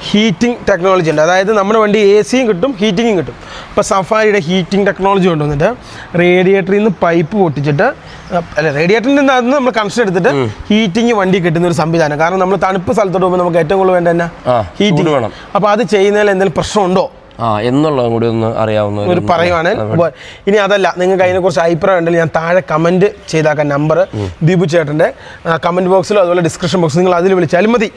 ഹീറ്റിംഗ് ടെക്നോളജി ഉണ്ട്. അതായത് നമ്മുടെ വണ്ടി AC-യും കിട്ടും, ഹീറ്റിങ്ങും കിട്ടും. അപ്പോൾ സഫാരിയുടെ ഹീറ്റിംഗ് ടെക്നോളജി കൊണ്ടുവന്നിട്ട് റേഡിയേറ്ററിൽ നിന്ന് പൈപ്പ് പൊട്ടിച്ചിട്ട്, അല്ല റേഡിയേറ്ററിൽ നിന്ന് അതിന് നമ്മൾ കണക്ഷൻ എടുത്തിട്ട് ഹീറ്റിംഗ് വണ്ടി കിട്ടുന്ന ഒരു സംവിധാനം. കാരണം നമ്മൾ തണുപ്പ് സ്ഥലത്തോട്ട് പോകുമ്പോൾ നമുക്ക് ഏറ്റവും കൂടുതൽ വേണ്ട തന്നെ ഹീറ്റിംഗ് വേണം. അപ്പോൾ അത് ചെയ്യുന്നതിൽ എന്തെങ്കിലും പ്രശ്നമുണ്ടോ എന്നുള്ളതും കൂടി ഒന്ന് അറിയാവുന്ന ഒരു പറയുവാണ്. ഇനി അതല്ല, നിങ്ങൾക്ക് അതിനെക്കുറിച്ച് അഭിപ്രായം ഉണ്ടെങ്കിൽ ഞാൻ താഴെ കമൻറ്റ് ചെയ്താക്കാൻ നമ്പർ ദീപു ചേട്ടൻ്റെ കമൻറ്റ് ബോക്സിലോ അതുപോലെ ഡിസ്ക്രിപ്ഷൻ ബോക്സിൽ നിങ്ങൾ അതിൽ വിളിച്ചാലും മതി.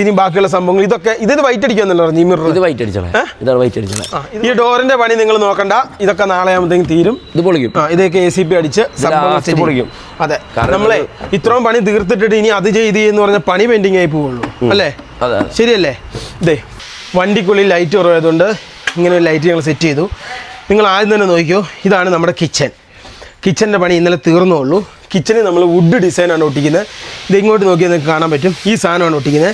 ഇനി ബാക്കിയുള്ള സംഭവങ്ങൾ ഇതൊക്കെ ഇത് വൈറ്റ് അടിക്കാന്നല്ലോ പറഞ്ഞു. ഈ ഡോറിന്റെ പണി നിങ്ങൾ നോക്കണ്ട, ഇതൊക്കെ നാളെ ആകുമ്പോഴത്തേക്കും തീരും. ഇത് പൊളിക്കും. ഇതൊക്കെ ACP അടിച്ച് പൊളിക്കും. അതെ, നമ്മളെ ഇത്രയും പണി തീർത്തിട്ടിട്ട് ഇനി അത് ചെയ്ത് എന്ന് പറഞ്ഞാൽ പണി പെൻഡിങ് ആയി പോവുള്ളൂ അല്ലേ? ശരിയല്ലേ? ഇതേ വണ്ടിക്കുള്ളിൽ ലൈറ്റ് കുറവായതുകൊണ്ട് ഇങ്ങനെ ഒരു ലൈറ്റ് ഞങ്ങൾ സെറ്റ് ചെയ്തു. നിങ്ങൾ ആദ്യം തന്നെ നോക്കിയോ, ഇതാണ് നമ്മുടെ കിച്ചൻ്റെ പണി ഇന്നലെ തീർന്നുള്ളൂ. കിച്ചണിൽ നമ്മൾ വുഡ് ഡിസൈനാണ് ഒട്ടിക്കുന്നത്. ഇത് ഇങ്ങോട്ട് നോക്കിയാൽ നിങ്ങൾക്ക് കാണാൻ പറ്റും. ഈ സാധനമാണ് ഒട്ടിക്കുന്നത്,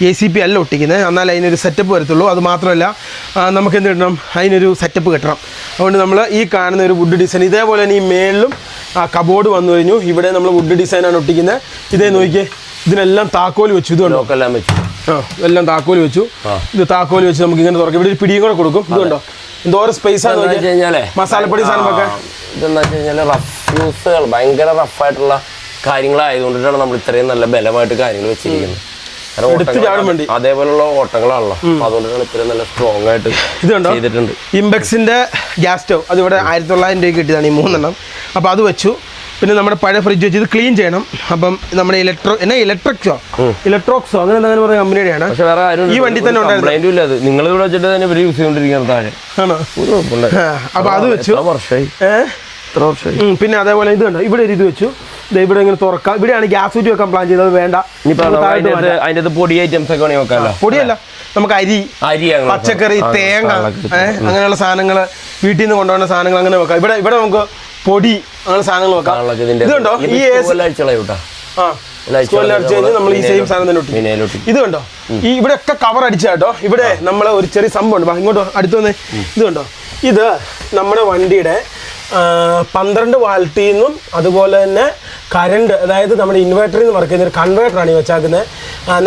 ACP അല്ല ഒട്ടിക്കുന്നത്. എന്നാൽ അതിനൊരു സെറ്റപ്പ് വരത്തുള്ളൂ. അത് മാത്രമല്ല നമുക്ക് എന്ത് കിട്ടണം, അതിനൊരു സെറ്റപ്പ് കിട്ടണം. അതുകൊണ്ട് നമ്മൾ ഈ കാണുന്ന ഒരു വുഡ് ഡിസൈൻ, ഇതേപോലെ തന്നെ ഈ മേളിലും കബോർഡ് വന്നു കഴിഞ്ഞു. ഇവിടെ നമ്മൾ വുഡ് ഡിസൈനാണ് ഒട്ടിക്കുന്നത്. ഇതേ നോക്കിയേ, ഇതിനെല്ലാം താക്കോൽ വെച്ചു. ഇതുകൊണ്ടോ എല്ലാം താക്കോൽ വെച്ചു. ഇത് താക്കോൽ വെച്ച് നമുക്ക് ഇങ്ങനെ തുറക്കാം. ഇവിടെ ഒരു പിടിയും കൂടെ കൊടുക്കും. ഇതുകൊണ്ടോ എന്തോരം സ്പേസ് ആണ് മസാലപ്പൊടി സാധനം വെക്കാൻ. ഇതെന്ന് വെച്ച് കഴിഞ്ഞാൽ റഫ് യൂസുകൾ, ഭയങ്കര റഫായിട്ടുള്ള കാര്യങ്ങളായതുകൊണ്ടിട്ടാണ് നമ്മൾ ഇത്രയും നല്ല ബലമായിട്ട് കാര്യങ്ങൾ വെച്ചിരിക്കുന്നത്. അതേപോലുള്ള ഓട്ടങ്ങളാണല്ലോ, അതുകൊണ്ടാണ് ഇത്രയും നല്ല സ്ട്രോങ് ആയിട്ട് ചെയ്തിട്ടുണ്ട്. ഇംബെക്സിന്റെ ഗ്യാസ് സ്റ്റവ് അതിവിടെ 1900 രൂപയ്ക്ക് കിട്ടിയതാണ് ഈ 3 എണ്ണം. അപ്പോൾ അത് വെച്ചു. പിന്നെ നമ്മുടെ പഴയ ഫ്രിഡ്ജ് വെച്ച് ഇത് ക്ലീൻ ചെയ്യണം. അപ്പം നമ്മുടെ ഇലക്ട്രോക്സോ അങ്ങനെ എന്തെങ്കിലും പറയുന്ന കമ്പനിയുടെയാണ്. ഈ വണ്ടി തന്നെ ഉണ്ടായിരുന്നു. നിങ്ങൾ ഇവിടെ വെച്ചിട്ട് തന്നെ ഇവര് യൂസ് ചെയ്തോണ്ടിരിക്കുന്നത് താഴെ. അപ്പൊ അത് വെച്ചു. പിന്നെ അതേപോലെ ഇത് കണ്ടോ, ഇവിടെ ഒരു ഇത് വെച്ചു. ഇവിടെ ഇങ്ങനെ തുറക്കാം. ഇവിടെയാണ് ഗ്യാസ് ഊറ്റി വെക്കാൻ പ്ലാൻ ചെയ്തത്. വേണ്ട, അതിന്റെ പൊടി ഐറ്റംസ് ഒക്കെ വെക്കാമല്ലോ. പൊടിയല്ല, നമുക്ക് അരി, പച്ചക്കറി, തേങ്ങ, അങ്ങനെയുള്ള സാധനങ്ങൾ, വീട്ടിൽ നിന്ന് കൊണ്ടുപോകുന്ന സാധനങ്ങൾ അങ്ങനെ വെക്കാം. ഇവിടെ നമുക്ക് പൊടി അങ്ങനെ സാധനങ്ങൾ വെക്കാം. ഇതുണ്ടോ ഈ നമ്മൾ ഈ സെയിം സാധനം തന്നെ ഒട്ടി. ഇത് കണ്ടോ, ഈ ഇവിടെ ഒക്കെ കവർ അടിച്ച കേട്ടോ. ഇവിടെ നമ്മളെ ഒരു ചെറിയ സംഭവം ഉണ്ട്. ഇങ്ങോട്ടോ അടുത്ത് വന്നേ. ഇത് കണ്ടോ, ഇത് നമ്മുടെ വണ്ടിയുടെ 12 വാൾട്ടിൽ നിന്നും അതുപോലെ തന്നെ കറണ്ട്, അതായത് നമ്മുടെ ഇൻവേർട്ടറിൽ നിന്ന് വർക്ക് ചെയ്യുന്ന ഒരു കൺവേർട്ടറാണ് ഈ വെച്ചാക്കുന്നത്.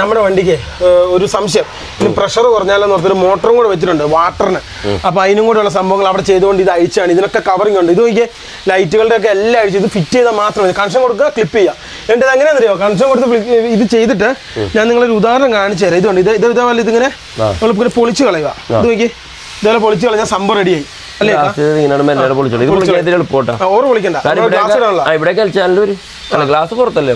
നമ്മുടെ വണ്ടിക്ക് ഒരു സംശയം, ഇനി പ്രഷർ കുറഞ്ഞാലെന്ന് ഓർത്തൊരു മോട്ടറും കൂടെ വെച്ചിട്ടുണ്ട് വാട്ടറിന്. അപ്പോൾ അതിനും കൂടെയുള്ള സംഭവങ്ങൾ അവിടെ ചെയ്തുകൊണ്ട് ഇത് അഴിച്ചാണ്. ഇതിനൊക്കെ കവറിങ് ഉണ്ട്. ഇത് നോക്കിയേ, ലൈറ്റുകളുടെ ഒക്കെ എല്ലാം അഴിച്ച് ഇത് ഫിറ്റ് ചെയ്താൽ മാത്രം മതി. കണക്ഷൻ കൊടുക്കുക, ക്ലിപ്പ് ചെയ്യുക. എന്നിട്ട് ഇത് എങ്ങനെയാണെന്ന് അറിയാമോ? കണക്ഷൻ കൊടുത്ത് ഇത് ചെയ്തിട്ട് ഞാൻ നിങ്ങളൊരു ഉദാഹരണം കാണിച്ചു തരാം. ഇതുകൊണ്ട് ഇതേപോലെ ഇതിങ്ങനെ നമ്മളിങ്ങനെ പൊളിച്ച് കളയുക. ഇത് നോക്കി, ഇതേപോലെ പൊളിച്ച് കളഞ്ഞാൽ സംഭവം റെഡിയായി അല്ലേ? ഓർ പൊളിക്കണ്ട, ഗ്ലാസ് പുറത്തല്ലേ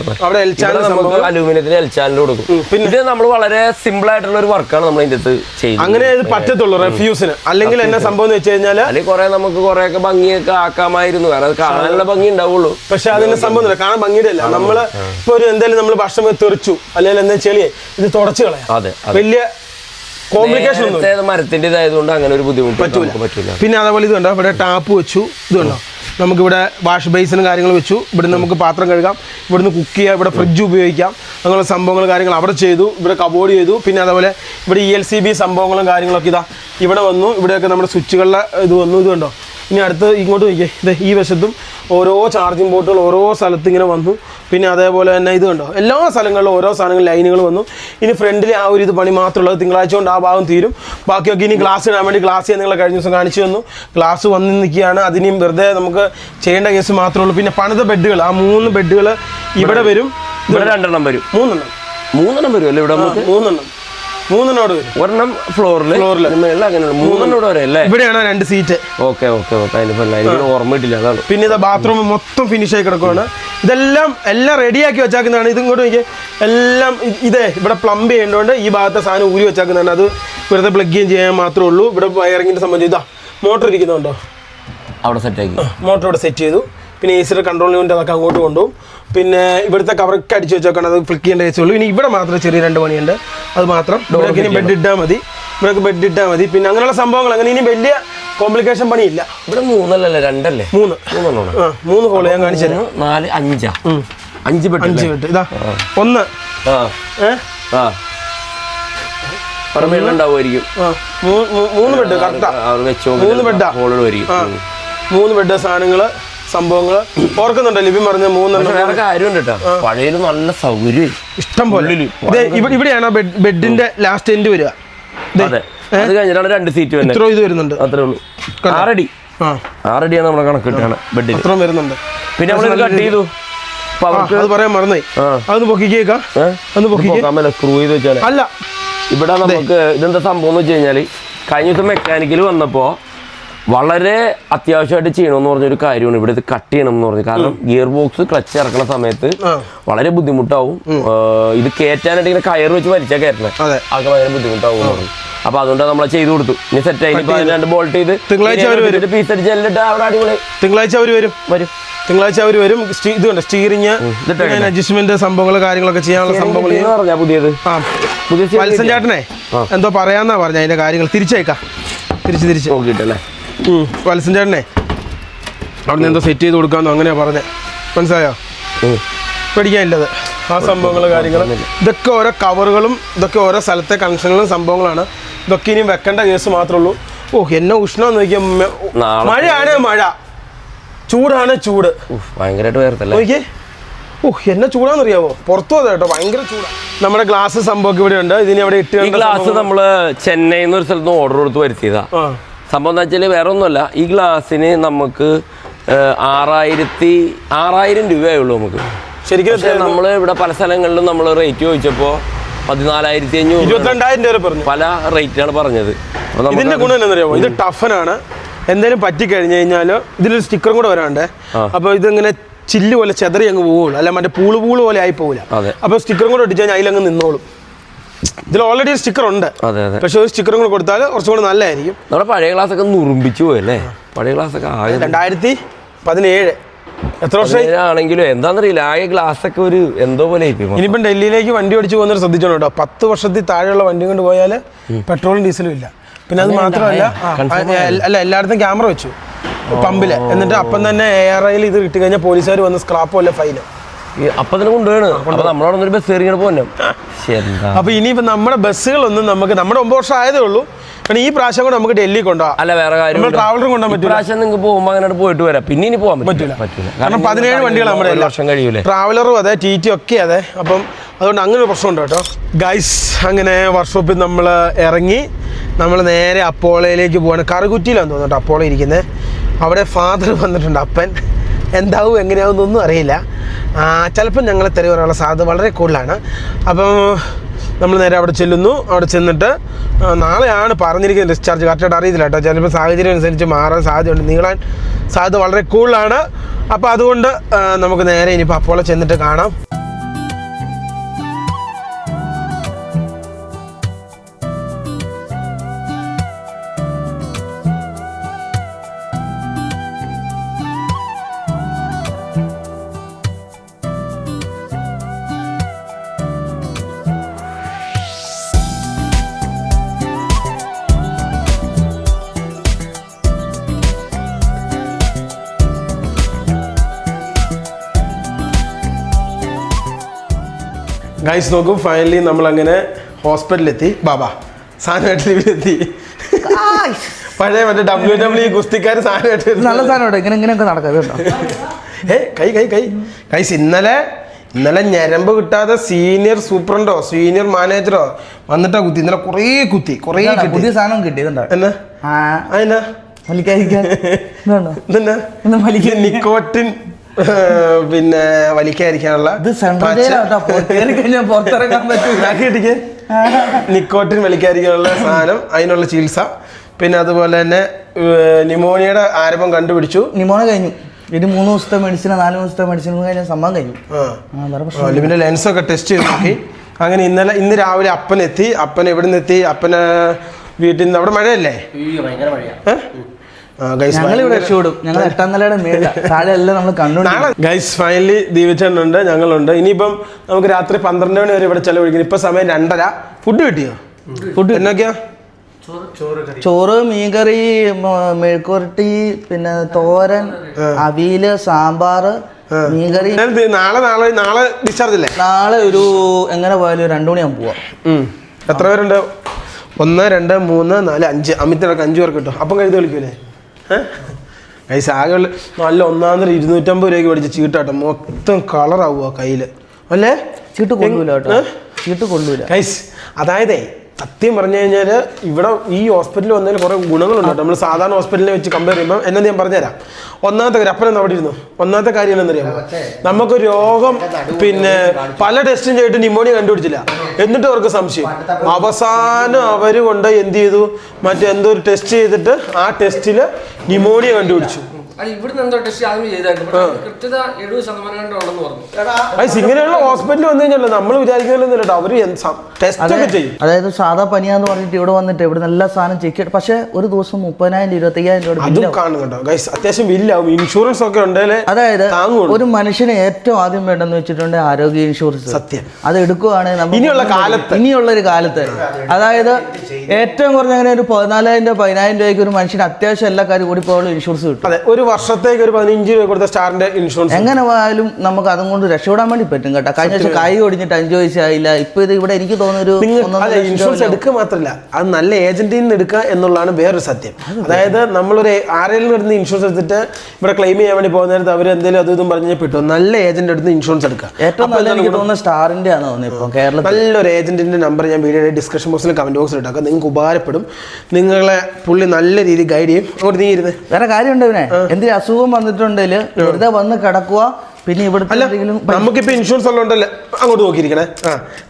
അലൂമിനിയത്തിന് എൽ ചാനൽ കൊടുക്കും. പിന്നെ നമ്മൾ വളരെ സിമ്പിൾ ആയിട്ടുള്ള ഒരു വർക്കാണ് നമ്മൾ ഇതിന്റെ അടുത്ത് ചെയ്യുന്നത്. അങ്ങനെ ഇത് പറ്റത്തുള്ളൂ റെഫ്യൂസിന്. അല്ലെങ്കിൽ എന്നാ സംഭവം എന്ന് വെച്ച് കഴിഞ്ഞാൽ അല്ലെങ്കിൽ കുറെ നമുക്ക് കുറെ ഒക്കെ ഭംഗിയൊക്കെ ആക്കാമായിരുന്നു, വേറെ കാണാനുള്ള ഭംഗി ഉണ്ടാവുള്ളൂ. പക്ഷെ അതിന്റെ സംഭവം കാണാൻ ഭംഗിയുടെ അല്ല. നമ്മള് ഇപ്പൊ ഒരു എന്തായാലും നമ്മൾ ഭക്ഷണം തെറിച്ചു അല്ലെങ്കിൽ എന്താ ചെളിയായി, ഇത് തുടച്ചു കളയാം. അതെ, വലിയ കോംപ്ലിക്കേഷൻ ഒന്നും മരത്തിന്റെ ഇതായതുകൊണ്ട് അങ്ങനെ ഒരു ബുദ്ധിമുട്ട് പറ്റൂല. പിന്നെ അതേപോലെ ഇത് കണ്ടോ, ഇവിടെ ടാപ്പ് വെച്ചു. ഇത് കണ്ടോ, നമുക്കിവിടെ വാഷ് ബേസിനും കാര്യങ്ങൾ വെച്ചു. ഇവിടെ നമുക്ക് പാത്രം കഴുകാം, ഇവിടുന്ന് കുക്ക് ചെയ്യാം, ഇവിടെ ഫ്രിഡ്ജ് ഉപയോഗിക്കാം. അങ്ങനെയുള്ള സംഭവങ്ങൾ കാര്യങ്ങൾ അവിടെ ചെയ്തു. ഇവിടെ കബോർഡ് ചെയ്തു. പിന്നെ അതേപോലെ ഇവിടെ ELCB സംഭവങ്ങളും കാര്യങ്ങളൊക്കെ ഇതാ ഇവിടെ വന്നു. ഇവിടെയൊക്കെ നമ്മുടെ സ്വിച്ചുകളുടെ ഇത് വന്നു. ഇത് കണ്ടോ. ഇനി അടുത്ത് ഇങ്ങോട്ട് നോക്കിയേ, ഇത് ഈ വശത്തും ഓരോ ചാർജിങ് പോർട്ടുകൾ ഓരോ സ്ഥലത്ത് ഇങ്ങനെ വന്നു. പിന്നെ അതേപോലെ തന്നെ ഇത് കണ്ടോ, എല്ലാ സ്ഥലങ്ങളിലും ഓരോ സാധനങ്ങൾ ലൈനുകൾ വന്നു. ഇനി ഫ്രണ്ടിൽ ആ ഒരു ഇത് പണി മാത്രമുള്ളത്. തിങ്കളാഴ്ച കൊണ്ട് ആ ഭാഗം തീരും. ബാക്കിയൊക്കെ ഇനി ഗ്ലാസ് ഇടാൻ വേണ്ടി ഗ്ലാസ് ഞാൻ നിങ്ങളെ കഴിഞ്ഞ ദിവസം കാണിച്ചു തന്നു. ഗ്ലാസ് വന്ന് നിൽക്കുകയാണ്. അതിനും വെറുതെ നമുക്ക് ചെയ്യേണ്ട കേസ് മാത്രമേ ഉള്ളൂ. പിന്നെ പണിത ബെഡുകൾ, ആ 3 ബെഡുകൾ ഇവിടെ വരും. ഇവിടെ 2 എണ്ണം വരും, 3 എണ്ണം വരും അല്ലേ? ഇവിടെ 3 എണ്ണം മൂന്നെണ്ണോട് വരും. ഒരെണ്ണം ഫ്ലോറിൽ അങ്ങനെ 3 എണ്ണം വരെ അല്ലേ? ഇവിടെയാണ് 2 സീറ്റ്. ഓക്കെ ഓർമ്മ കിട്ടില്ല, അതാണ്. പിന്നെ ഇത് ബാത്റൂം മൊത്തം ഫിനിഷ് ആയി കിടക്കുകയാണ്. എല്ലാം റെഡിയാക്കി വെച്ചാക്കുന്നതാണ്. ഇത് ഇങ്ങോട്ട് നോക്കിയാൽ എല്ലാം ഇതേ ഇവിടെ പ്ലംബ് ചെയ്യേണ്ടതുകൊണ്ട് ഈ ഭാഗത്തെ സാധനം ഊരി വെച്ചാക്കുന്നതാണ്. അത് വെറുതെ പ്ലഗ് ചെയ്യാൻ മാത്രമേ ഉള്ളൂ. ഇവിടെ വയറിങ്ങിന്റെ സംബന്ധിച്ച് ഇതാ മോട്ടർ ഇരിക്കുന്നുണ്ടോ, അവിടെ സെറ്റാക്കി മോട്ടർ ഇവിടെ സെറ്റ് ചെയ്തു. പിന്നെ AC കൺട്രോൾ യൂണിറ്റ് അതൊക്കെ അങ്ങോട്ട് കൊണ്ടുപോകും. പിന്നെ ഇവിടുത്തെ കവറൊക്കെ അടിച്ചു വെച്ചേക്കണം, അത് ഫ്ലിക്ക് ചെയ്യേണ്ട കേസുള്ളൂ. ഇനി ഇവിടെ മാത്രം ചെറിയ 2 പണിയുണ്ട്, അത് മാത്രം. ഇവിടേക്ക് ഇനി ബെഡ് ഇട്ടാൽ മതി, ഇവിടേക്ക് ബെഡ് ഇട്ടാൽ മതി. പിന്നെ അങ്ങനെയുള്ള സംഭവങ്ങൾ അങ്ങനെ ഇനി വലിയ കോംപ്ലിക്കേഷൻ പണിയില്ല. ഇവിടെ 3 അല്ലല്ലേ, 2 അല്ലേ? 3 ഹോള് ഞാൻ കാണിച്ചു തരാം. 4 5 ബെഡ്. ഇതാ 1 ഉണ്ടാവുമായിരിക്കും. 3 ബെഡ് കറക്റ്റാ. 3 ബെഡാ, 3 ബെഡ് സാധനങ്ങള് സംഭവങ്ങൾ ഓർക്കുന്നുണ്ടോ? ലിബിൻ പറഞ്ഞ 3 വേറെ കാര്യമുണ്ട് കേട്ടോ, പഴയത് നല്ല സൗകര്യം ഇഷ്ടം പോലെ. ഇവിടെയാണ് ബെഡിന്റെ ലാസ്റ്റ് എൻഡ് വരിക. അത് കഴിഞ്ഞിട്ടാണ് 2 സീറ്റ് ഇത്ര ഇത് വരുന്നുണ്ട്. അത്രേ ഉള്ളൂ. 6 അടിയാണ് നമ്മളെ കണക്കിട്ടാണ് ബെഡിന് ഇത്ര വരുന്നുണ്ട്. പിന്നെ നമ്മൾ കട്ട് ചെയ്തു, അത് പറയാൻ മറന്നായി. അതൊന്ന് പൊക്കിക്കേക്കാം, സ്ക്രൂ ചെയ്ത് വെച്ചാൽ അല്ല. ഇവിടെ നമുക്ക് ഇതെന്താ സംഭവം എന്ന് വെച്ച് കഴിഞ്ഞാൽ, കഴിഞ്ഞ ദിവസം മെക്കാനിക്കൽ വന്നപ്പോൾ വളരെ അത്യാവശ്യമായിട്ട് ചെയ്യണമെന്ന് പറഞ്ഞൊരു കാര്യമാണ് ഇവിടെ ഇത് കട്ട് ചെയ്യണം എന്ന് പറഞ്ഞു. കാരണം ഗിയർ ബോക്സ് ക്ലച്ച് ഇറക്കുന്ന സമയത്ത് വളരെ ബുദ്ധിമുട്ടാവും. ഇത് കയറ്റാനായിട്ട് ഇങ്ങനെ കയർ വെച്ച് വലിച്ചാൽ കയറ്റണേ, അതൊക്കെ ഭയങ്കര ബുദ്ധിമുട്ടാവും പറഞ്ഞു. അപ്പൊ അതുകൊണ്ട് നമ്മൾ ചെയ്ത് കൊടുത്തു. ഇനി സെറ്റ് ആയി 2 ബോൾട്ട് ചെയ്ത് തിങ്കളാഴ്ച പീസ് അടിച്ച് അവിടെ അടിപൊളി. തിങ്കളാഴ്ച അവർ വരും. ഇത് കണ്ട സ്റ്റിയറിങ്, അഡ്ജസ്റ്റ്മെന്റ് സംഭവങ്ങൾ കാര്യങ്ങളൊക്കെ ചെയ്യാനുള്ള സംഭവങ്ങൾ. പുതിയത് വത്സൻ ചേട്ടനെ എന്തോ പറയാന്നാ പറഞ്ഞ അതിന്റെ കാര്യങ്ങൾ തിരിച്ചേക്കാം. തിരിച്ച് നോക്കിയിട്ടല്ലേ വത്സൻ ചേട്ടനെ അവിടെ നിന്ന് എന്തോ സെറ്റ് ചെയ്ത് കൊടുക്കാന്നോ അങ്ങനെയാ പറഞ്ഞേ, മനസ്സിലായോ? പേടിക്കാനില്ലത് ആ സംഭവങ്ങൾ കാര്യങ്ങൾ. ഇതൊക്കെ ഓരോ കവറുകളും ഇതൊക്കെ ഓരോ സ്ഥലത്തെ കണക്ഷനുകളും സംഭവങ്ങളാണ്. ഇതൊക്കെ ഇനിയും വെക്കേണ്ട കേസ് മാത്രമേ ഉള്ളൂ. എന്നെ ഉഷ്ണം നോക്കിയാൽ മഴയാണ് മഴ, ചൂടാണ് ചൂട്, ഭയങ്കരമായിട്ട് വേർത്തല്ലേ നോക്കിയേ. എന്നെ ചൂടാന്നറിയാവോ? പുറത്തു പോകാം കേട്ടോ, ഭയങ്കര ചൂടാ. നമ്മുടെ ഗ്ലാസ് സംഭവം ഇവിടെ ഉണ്ട്. ഇതിന് അവിടെ ഇട്ട് ഗ്ലാസ് നമ്മള് ചെന്നൈയിൽ നിന്ന് ഒരു സ്ഥലത്ത് ഓർഡർ കൊടുത്ത് വരുത്തിയതാ. സംഭവം എന്താ വെച്ചാൽ വേറെ ഒന്നുമല്ല, ഈ ഗ്ലാസ്സിന് നമുക്ക് 6,000 രൂപയുള്ളൂ നമുക്ക് ശരിക്കും. നമ്മൾ ഇവിടെ പല സ്ഥലങ്ങളിലും നമ്മൾ റേറ്റ് ചോദിച്ചപ്പോൾ 14,500 22,000 രൂപ പറഞ്ഞു. പല റേറ്റാണ് പറഞ്ഞത്. ഇതിന്റെ ഗുണം എന്താണെന്നറിയാമോ? ഇത് ടഫനാണ്. എന്തായാലും പറ്റിക്കഴിഞ്ഞു കഴിഞ്ഞാൽ ഇതിലൊരു സ്റ്റിക്കറും കൂടെ വരാണ്ട്. അപ്പോൾ ഇതിങ്ങനെ ചില്ല് പോലെ ചെതറി അങ്ങ് പോവുള്ളൂ, അല്ല മറ്റേ പൂള് പോലെ ആയി പോകില്ല. അപ്പോൾ സ്റ്റിക്കറും കൂടെ ഒട്ടിച്ച് കഴിഞ്ഞാൽ അതിലങ്ങ് നിന്നോളും. ഇതിൽ ഓൾറെഡി സ്റ്റിക്കർ ഉണ്ട്, പക്ഷെ ഒരു സ്റ്റിക്കറും കൂടെ കൊടുത്താൽ കുറച്ചും കൂടെ നല്ലതായിരിക്കും. നമ്മുടെ പഴയ ഗ്ലാസ് ഒക്കെ നുറുമ്പിച്ചു പോയല്ലേ? പഴയ ഗ്ലാസ് ഒക്കെ 2017 എത്ര വർഷമാണെങ്കിലും എന്താണെന്നറിയില്ല, ആകെ ഗ്ലാസ് ഒക്കെ ഒരു എന്തോ പോലെ. ഇനിയിപ്പം ഡൽഹിയിലേക്ക് വണ്ടി ഓടിച്ച് പോകുന്നവർ ശ്രദ്ധിച്ചോളൂ കേട്ടോ. 10 വർഷത്തിൽ താഴെയുള്ള വണ്ടി കൊണ്ട് പോയാൽ പെട്രോളും ഡീസലും ഇല്ല. പിന്നെ അത് മാത്രമല്ല, എല്ലായിടത്തും ക്യാമറ വെച്ചു പമ്പില്. എന്നിട്ട് അപ്പം തന്നെ ARIയിൽ ഇത് ഇട്ട് കഴിഞ്ഞാൽ പോലീസുകാർ വന്ന് സ്ക്രാപ്പോ അല്ല ഫൈനോ അപ്പം തന്നെ കൊണ്ടുപോയാണ്. നമ്മളവിടെ ഒരു ബസ് കയറി പോകാൻ അപ്പൊ ഇനിയിപ്പോ നമ്മുടെ ബസ്സുകളൊന്നും നമുക്ക് നമ്മുടെ 9 വർഷം ആയതേ ഉള്ളൂ. കാരണം ഈ പ്രാവശ്യം കൂടെ നമുക്ക് ഡൽഹി കൊണ്ടുപോകാം. അല്ല വേറെ കാര്യം ട്രാവലറും കൊണ്ടുപോകാൻ പറ്റും. പ്രാവശ്യം നിങ്ങൾക്ക് പോകുമ്പോൾ അങ്ങനെ പോയിട്ട് വരാം. പിന്നെ ഇനി പോകാൻ പറ്റില്ല. കാരണം 17 വണ്ടികൾ നമ്മുടെ വർഷം കഴിയൂലേ. ട്രാവലറും അതെ, TT ഒക്കെ അതെ. അപ്പം അതുകൊണ്ട് അങ്ങനെ ഒരു പ്രശ്നമുണ്ട് കേട്ടോ ഗൈസ്. അങ്ങനെ വർക്ക്ഷോപ്പിൽ നമ്മൾ ഇറങ്ങി നമ്മൾ നേരെ അപ്പോളയിലേക്ക് പോവാണ്. കറുകുറ്റിയിലാന്ന് തോന്നുന്നു അപ്പോളോ ഇരിക്കുന്നത്. അവിടെ ഫാദർ വന്നിട്ടുണ്ട്. അപ്പൻ എന്താവും എങ്ങനെയാവുന്നൊന്നും അറിയില്ല. ചിലപ്പോൾ ഞങ്ങളെ തെറി പറയാനുള്ള സാധ്യത വളരെ കൂടുതലാണ്. അപ്പം നമ്മൾ നേരെ അവിടെ ചെല്ലുന്നു. അവിടെ ചെന്നിട്ട് നാളെയാണ് പറഞ്ഞിരിക്കുന്നത് ഡിസ്ചാർജ്. കറക്റ്റായിട്ട് അറിയത്തില്ല കേട്ടോ. ചിലപ്പോൾ സാഹചര്യം അനുസരിച്ച് മാറാൻ സാധ്യതയുണ്ട്, നീളാൻ സാധ്യത വളരെ കൂടുതലാണ്. അപ്പോൾ അതുകൊണ്ട് നമുക്ക് നേരെ ഇനിയിപ്പോൾ അപ്പോളോ ചെന്നിട്ട് കാണാം. ഗൈസ് നോക്കും, ഫൈനലി നമ്മളങ്ങനെ ഹോസ്പിറ്റലിലെത്തി. ബാബാ സാധനമായിട്ട് പഴയ മറ്റേ WWE ഗുസ്തിക്കാർ സാധനമായിട്ട് നല്ല സാധനം ഇങ്ങനെയൊക്കെ നടക്കാം. ഗൈസ് ഇന്നലെ ഞരമ്പ് കിട്ടാതെ സീനിയർ സൂപ്രണ്ടോ സീനിയർ മാനേജറോ വന്നിട്ടാ കുത്തി. ഇന്നലെ കുറേ കുത്തി പുതിയ സാധനം കിട്ടിയതുണ്ടോ നിക്കോട്ടിൻ പിന്നെ വലിക്കാതിരിക്കാനുള്ള നിക്കോട്ടിൻ വലിക്കാതിരിക്കാനുള്ള സാധനം, അതിനുള്ള ചികിത്സ. പിന്നെ അതുപോലെ തന്നെ ന്യൂമോണിയയുടെ ആരംഭം കണ്ടുപിടിച്ചു. ന്യൂമോണിയ കഴിഞ്ഞു. ഇത് 3 ദിവസത്തെ മെഡിസിൻ 4 ദിവസത്തെ മെഡിസിൻ കഴിഞ്ഞ സംഭവം കഴിഞ്ഞു. പിന്നെ ലെൻസൊക്കെ ടെസ്റ്റ് ചെയ്ത് നോക്കി. അങ്ങനെ ഇന്ന് രാവിലെ അപ്പനെത്തി. അപ്പൻ എവിടെ നിന്ന് എത്തി? അപ്പന് വീട്ടിൽ നിന്ന്. അവിടെ മഴയല്ലേ? ഗൈസ് ഫൈനലി ദീപിച്ചേട്ടനുണ്ട്, ഞങ്ങളുണ്ട്. ഇനിയിപ്പം നമുക്ക് രാത്രി 12 മണി വരെ ഇവിടെ ചെലവഴിക്കണം. ഇപ്പൊ സമയം 2:30. ഫുഡ് കിട്ടിയോ? ഫുഡ് എന്നൊക്കെയാ? ചോറ്, മീൻകറി, മെഴുക്കുവരട്ടി, പിന്നെ തോരൻ, അവിയല്, സാമ്പാറ്, മീൻകറി. നാളെ ഡിസ്ചാർജ് അല്ലേ? നാളെ ഒരു എങ്ങനെ പോയാലും 2 മണിയാകുമ്പോൾ പോവാം. എത്ര പേരുണ്ട്? 1 2 3 4 5. അമിത്തിനൊക്കെ 5 പേർക്ക് കിട്ടും. അപ്പം കഴുതി കളിക്കൂലേ? ഗൈസ് ആകെ നല്ല 250 രൂപയ്ക്ക് മേടിച്ച ചീട്ടാട്ടോ. മൊത്തം കളറാവുക കയ്യിൽ അല്ലേ? ചീട്ട് കൊള്ളൂല കേട്ടോ, ചീട്ട് കൊള്ളൂല ഗൈസ്. അതായത് സത്യം പറഞ്ഞു കഴിഞ്ഞാൽ ഇവിടെ ഈ ഹോസ്പിറ്റലിൽ വന്നതിൽ കുറേ ഗുണങ്ങളുണ്ട് കേട്ടോ. നമ്മൾ സാധാരണ ഹോസ്പിറ്റലിനെ വെച്ച് കമ്പയർ ചെയ്യുമ്പോൾ എന്നത് ഞാൻ പറഞ്ഞുതരാം. ഒന്നാമത്തെ കാര്യം, അപ്പനെന്ന് അവിടെ ഇരുന്നു. ഒന്നാമത്തെ കാര്യം എന്നറിയാമോ? നമുക്ക് രോഗം പിന്നെ പല ടെസ്റ്റും ചെയ്തിട്ട് ന്യൂമോണിയ കണ്ടുപിടിച്ചില്ല. എന്നിട്ട് അവർക്ക് സംശയം. അവസാനം അവർ കൊണ്ട് എന്ത് ചെയ്തു? മറ്റെന്തോ ഒരു ടെസ്റ്റ് ചെയ്തിട്ട് ആ ടെസ്റ്റിൽ ന്യൂമോണിയ കണ്ടുപിടിച്ചു. ഇങ്ങനെയുള്ള ഹോസ്പിറ്റലിൽ വന്നു കഴിഞ്ഞാൽ നമ്മൾ വിചാരിക്കുന്നില്ല അവര് ടെസ്റ്റ് ഒക്കെ ചെയ്യും. അതായത് സാധാ പനിയാന്ന് പറഞ്ഞിട്ട് ഇവിടെ വന്നിട്ട് ഇവിടെ നല്ല സാധനം ചെക്ക് ചെയ്യും. പക്ഷെ ഒരു ദിവസം 30,000 25,000 രൂപ അതും കാണും കേട്ടോ ഗൈസ്. അത്യാവശ്യം ബില്ലാവും. ഇൻഷുറൻസ് ഒക്കെ ഉണ്ടെങ്കിൽ അതായത് ഒരു മനുഷ്യന് ഏറ്റവും ആദ്യം വേണ്ടെന്ന് വെച്ചിട്ടുണ്ടെങ്കിൽ ആരോഗ്യ ഇൻഷുറൻസ്. സത്യം അത് എടുക്കുവാണെങ്കിൽ ഇനിയുള്ള ഒരു കാലത്ത് അതായത് ഏറ്റവും കുറഞ്ഞ അങ്ങനെ ഒരു 14,000 രൂപ 15,000 രൂപയ്ക്ക് ഒരു മനുഷ്യന് അത്യാവശ്യം എല്ലാ കാര്യം കൂടി പോയുള്ള ഇൻഷുറൻസ് കിട്ടും. അതെ, ഒരു വർഷത്തേക്ക് ഒരു 15 രൂപ കൊടുത്ത സ്റ്റാറിന്റെ ഇൻഷുറൻസ് എങ്ങനെ പോയാലും നമുക്ക് അതും കൊണ്ട് രക്ഷപ്പെടാൻ വേണ്ടി പറ്റും കേട്ടോ. കഴിഞ്ഞ വർഷം കൈ ഒടിഞ്ഞിട്ട് 5 വയസ്സായില്ല. ഇപ്പൊ ഇത് ഇവിടെ എനിക്ക് തോന്നുന്നൊരു ഇൻഷുറൻസ് എടുക്കുക മാത്രമല്ല, അത് നല്ല ഏജന്റിൽ നിന്ന് എടുക്കുക എന്നുള്ളതാണ് വേറൊരു സത്യം. അതായത് നമ്മളൊരു ആരെങ്കിലും എടുത്ത് ഇൻഷുറൻസ് എടുത്തിട്ട് ഇവിടെ ക്ലെയിം ചെയ്യാൻ വേണ്ടി പോകുന്ന നേരത്ത് അവർ എന്തെങ്കിലും അതും ഇതും പറഞ്ഞ് കിട്ടും. നല്ല ഏജന്റ് എടുത്ത് ഇൻഷുറൻസ് എടുക്കുക. ഏറ്റവും നല്ല എനിക്ക് തോന്നുന്നത് സ്റ്റാറിന്റെ ആണ് തോന്നുന്നത്. ഇപ്പോൾ കേരളത്തിൽ നല്ലൊരു ഏജന്റിന്റെ നമ്പർ ഞാൻ വീഡിയോയുടെ ഡിസ്ക്രിപ്ഷൻ ബോക്സിൽ കമന്റ് ബോക്സിൽ ഇട്ടാക്കാം. നിങ്ങൾക്ക് ഉപകാരപ്പെടും. നിങ്ങളെ പുള്ളി നല്ല രീതിയിൽ ഗൈഡ് ചെയ്യും. അങ്ങോട്ട് നീ ഇരുന്ന് വേറെ കാര്യമുണ്ട്. ഇവനെ എന്തെങ്കിലും അസുഖം വന്നിട്ടുണ്ടെങ്കിൽ വെറുതെ വന്ന് കിടക്കുക. പിന്നെ ഇവിടെ നമുക്കിപ്പോ ഇൻഷുറൻസ് ഉള്ളതുകൊണ്ടല്ലേ അങ്ങോട്ട് നോക്കിയിരിക്കണേ.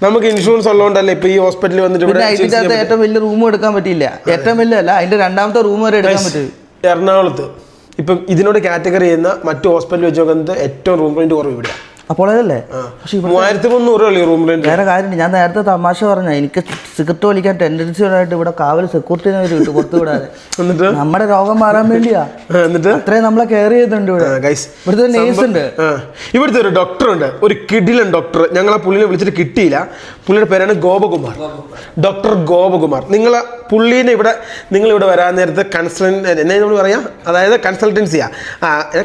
നമുക്ക് ഇൻഷുറൻസ് ഉള്ളതുകൊണ്ടല്ലേ ഇപ്പൊ ഈ ഹോസ്പിറ്റലിൽ വന്നിട്ട് ഇതിനകത്ത് ഏറ്റവും വലിയ റൂം എടുക്കാൻ പറ്റിയില്ല. ഏറ്റവും വലിയ അല്ല, അതിന്റെ 2ാമത്തെ റൂം വരെ എടുക്കാൻ പറ്റും. എറണാകുളത്ത് ഇപ്പം ഇതിനോട് കാറ്റഗറി ചെയ്യുന്ന മറ്റു ഹോസ്പിറ്റലിൽ വെച്ച് നോക്കുന്നത് ഏറ്റവും റൂം റെന്റ് കുറവ് ഇവിടെ. അപ്പോൾ അതല്ലേ 3,300 റൂം റെന്റ്. വേറെ കാര്യം ഞാൻ നേരത്തെ തമാശ പറഞ്ഞ എനിക്ക് സിഗരറ്റ് വലിക്കാൻ ടെൻഡൻസിയോടായിട്ട് ഇവിടെ കാവൽ സെക്യൂരിറ്റി പുറത്തു വിടാതെ എന്നിട്ട് നമ്മുടെ രോഗം മാറാൻ വേണ്ടിയാ. എന്നിട്ട് അത്രയും നമ്മളെ കെയർ ചെയ്തിട്ടുണ്ട് ഇവിടെ. ഇവിടുത്തെ നേഴ്സ് ഉണ്ട്, ഇവിടുത്തെ ഒരു ഡോക്ടർ ഉണ്ട്, ഒരു കിടിലൻ ഡോക്ടർ. ഞങ്ങൾ ആ പുള്ളിനെ വിളിച്ചിട്ട് കിട്ടിയില്ല. പുള്ളിയുടെ പേരാണ് ഗോപകുമാർ, ഡോക്ടർ ഗോപകുമാർ. പുള്ളീനെ നിങ്ങളിവിടെ വരാൻ നേരത്ത് എന്നെ നമ്മൾ പറയാം, അതായത് കൺസൾട്ടൻസിയാ.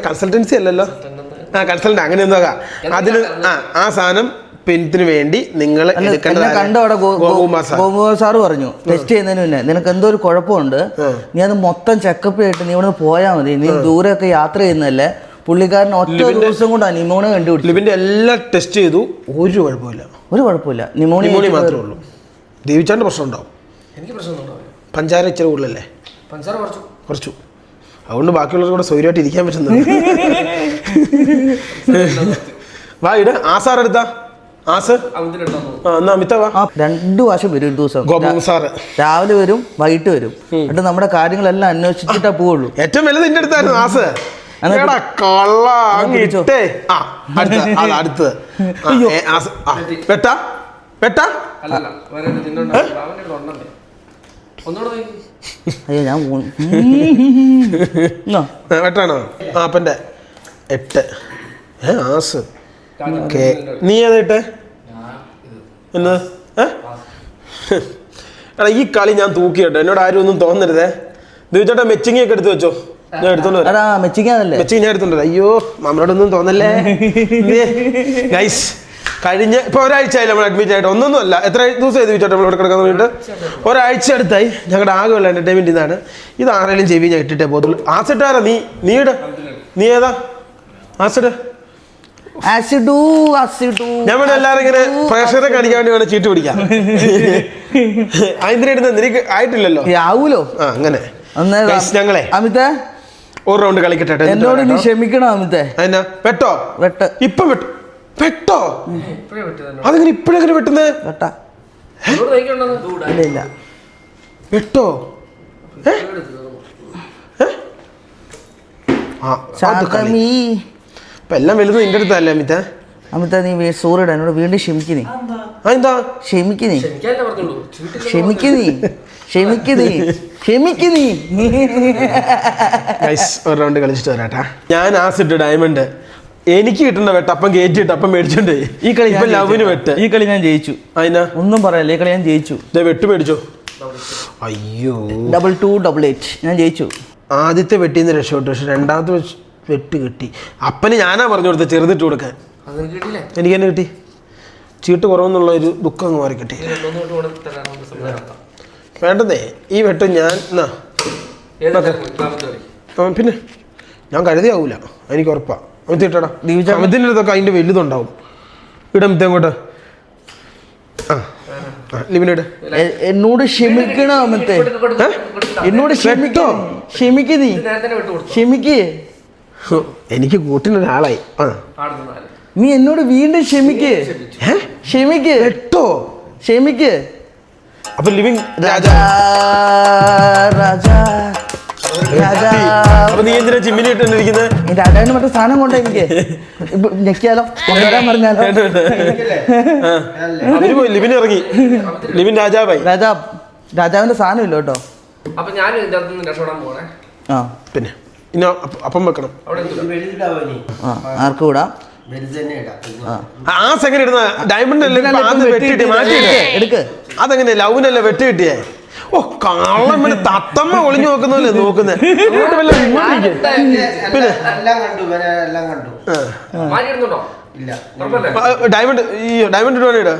കൺസൾട്ടൻസി അല്ലല്ലോ, കൺസൾട്ടന്റ് അങ്ങനെ എന്തോ അതിൽ ആ സാധനം പിന്നെ വേണ്ടി നിങ്ങൾ ഗോകുമാർ സാറ് പറഞ്ഞു ടെസ്റ്റ് ചെയ്യുന്നതിന് മുന്നേ നിനക്ക് എന്തോ ഒരു കുഴപ്പമുണ്ട്, നീ അത് മൊത്തം ചെക്കപ്പ് ചെയ്തിട്ട് നീ ഇവിടെ പോയാൽ മതി, നീ ദൂരെയൊക്കെ യാത്ര ചെയ്യുന്നതല്ലേ. പുള്ളിക്കാരൻ ഒറ്റ ദിവസം കൊണ്ടാണ് ന്യൂമോണിയ കണ്ടുപിടിച്ചു. ലിബിന്റെ എല്ലാം ടെസ്റ്റ് ചെയ്തു, ഒരു കുഴപ്പമില്ല. ന്യൂമോണിയ മാത്രമേ ഉള്ളൂ. ദീപിച്ചാണ്ട് പ്രശ്നം ഉണ്ടാവും. എനിക്ക് പ്രശ്നമൊന്നും പഞ്ചാര ഇച്ചിരി കൂടുതലല്ലേ? പഞ്ചാര കുറച്ചു. അതുകൊണ്ട് ബാക്കിയുള്ളവർ കൂടെ സ്വൈര്യമായിട്ട് ഇരിക്കാൻ പറ്റുന്നുണ്ട്. വാ ഇട്. ആസാർ എടുത്താ ആസ് എന്നാ അമിത വാ. 2 പ്രാവശ്യം വരും ഒരു ദിവസം. ഗോപകുമാർ സാറ് രാവിലെ വരും, വൈകിട്ട് വരും. എന്നിട്ട് നമ്മുടെ കാര്യങ്ങളെല്ലാം അന്വേഷിച്ചിട്ടാ പോവുള്ളൂ. ഏറ്റവും വലുത് നിന്റെ അടുത്തായിരുന്നു ആസ്. അടുത്തത് വെട്ടാ അയ്യോ ഞാൻ വെട്ടാണോ? അപ്പൻ്റെ 8 ആസ്. നീ ഏതായിട്ടെ എന്ന്? എടാ ഈ കളി ഞാൻ തൂക്കി കേട്ടോ, എന്നോട് ആരും ഒന്നും തോന്നരുതേ. ദിവചേട്ടാ മെച്ചിങ് ഒക്കെ എടുത്ത് വെച്ചോ, ഞാൻ എടുത്തോണ്ട് വരാം. മെച്ചിങ് ഞാൻ എടുത്തോണ്ട്. അയ്യോ നമ്മളോടൊന്നും തോന്നല്ലേ ഗൈസ്. കഴിഞ്ഞ ഇപ്പോൾ ഒരാഴ്ച ആയില്ല നമ്മൾ അഡ്മിറ്റ് ആയിട്ട്. ഒന്നൊന്നും അല്ല, എത്ര ദിവസം ചോദിച്ചോട്ടെ നമ്മൾ ഇവിടെ കിടക്കാൻ വേണ്ടിയിട്ട്? ഒരാഴ്ച അടുത്തായി. ഞങ്ങളുടെ ആകെയുള്ള എൻ്റർടൈൻമെൻറ്റ് ഇതാണ്. ഇത് ആരെങ്കിലും ചെവി ഞാൻ ഇട്ടിട്ടേ പോകത്തുള്ളൂ. ആസിട്ടാരാ? നീ ഇട. നീ ഏതാ ആസിഡ്? ഞാൻ എല്ലാവരും ഇങ്ങനെ പ്രേക്ഷകരെ കാണിക്കാൻ വേണ്ടി വേണം ചീട്ട് പിടിക്കാം. അതിന് നിനക്ക് ആയിട്ടില്ലല്ലോ. ആവൂലോ? അങ്ങനെ ഞങ്ങളെ അമിത ഒരു റൗണ്ട് കളിക്കട്ടെ. എന്നോട് നീ ക്ഷമിക്കണം അമിതേ. അതിനാ വെട്ടോ? ഇപ്പൊ വെട്ടോ? അതെങ്ങനെ ഇപ്പഴെങ്ങനെ വെട്ടുന്നത്? വെട്ടോ? ഇപ്പൊ എല്ലാം വലുത് നിന്റെ അടുത്തല്ലേ അമിത? അമിത നീ സൂര്യയുടെ എന്നോട് വീണ്ടും ക്ഷമിക്കുന്നേ. എന്താ ക്ഷമിക്കുന്നേ? ഒരു റൗണ്ട് കളിച്ചിട്ട് വരാട്ടാ. ഞാൻ ആസിട്ട് ഡയമണ്ട് എനിക്ക് കിട്ടേണ്ട വെട്ട് അപ്പം കയറ്റിട്ട് അപ്പം മേടിച്ചോണ്ടേ. ഈ കളി ഇപ്പൊ ലവിന് വെട്ട്. ഈ കളി ഞാൻ ജയിച്ചു. അതിനാ ഒന്നും പറയല്ലേ, ഈ കളി ഞാൻ ജയിച്ചു. വെട്ട് മേടിച്ചോ. അയ്യോ 2288 ഞാൻ ജയിച്ചു. ആദ്യത്തെ വെട്ടിന്ന് രക്ഷപ്പെട്ടു, പക്ഷെ രണ്ടാമത്തെ വെട്ട് കിട്ടി. അപ്പന് ഞാനാ പറഞ്ഞു കൊടുത്തത് ചെറുതിട്ട് കൊടുക്കാൻ. എനിക്ക് തന്നെ കിട്ടി. ചീട്ട് കുറവെന്നുള്ള ഒരു ദുഃഖം അങ്ങ് മാറി കിട്ടി. വേണ്ടതേ ഈ വെട്ട് ഞാൻ പിന്നെ ഞാൻ കരുതിയാവൂല, എനിക്ക് ഉറപ്പാ. അമിത്തിട്ടാ അമിത്തിന്റെ അടുത്തൊക്കെ അതിന്റെ വലുതുണ്ടാവും. ഇടമിത്തെ അങ്ങോട്ട്. ലിബിനോട് എന്നോട് ക്ഷമിക്കണോ അമിത്തെ? എന്നോട് ക്ഷമിക്കേ. എനിക്ക് കൂട്ടിനൊരാളായി. നീ എന്നോട് വീണ്ടും ക്ഷമിക്കേ. കേട്ടോ? ക്ഷമിക്കേ. അപ്പൊ ലിവിങ് രാജാ അപ്പൊ നീ എന്തിനാ ചിമ്മിനി ഇട്ടിരിക്കുന്നത്? രാജാവിന് മറ്റേ സാധനം കൊണ്ടോ എനിക്ക് ഞെക്കിയാലോ, കൊണ്ടുവരാൻ പറഞ്ഞാലോ. അവര് പോയി, ലിവിൻ ഇറങ്ങി. ലിവിൻ രാജാവായി. രാജാവിന്റെ സാധനം ഇല്ല കേട്ടോ. പിന്നെ ഇനി അപ്പം വെക്കണം. ആർക്ക് വിടാം? ആ സെക്കൻഡ് ഇടുന്ന ഡയമണ്ട് അല്ലേ വെട്ടിട്ട് മാറ്റിയിട്ട് അതെങ്ങനെ ലവിനല്ലേ വെട്ടി കിട്ടിയേ? ഓ കള്ളം പിന്നെ തത്തമ്മ ഒളിഞ്ഞു നോക്കുന്നല്ലേ നോക്കുന്നത്. പിന്നെ ഡയമണ്ട് ഇടുവാണ് ഇട.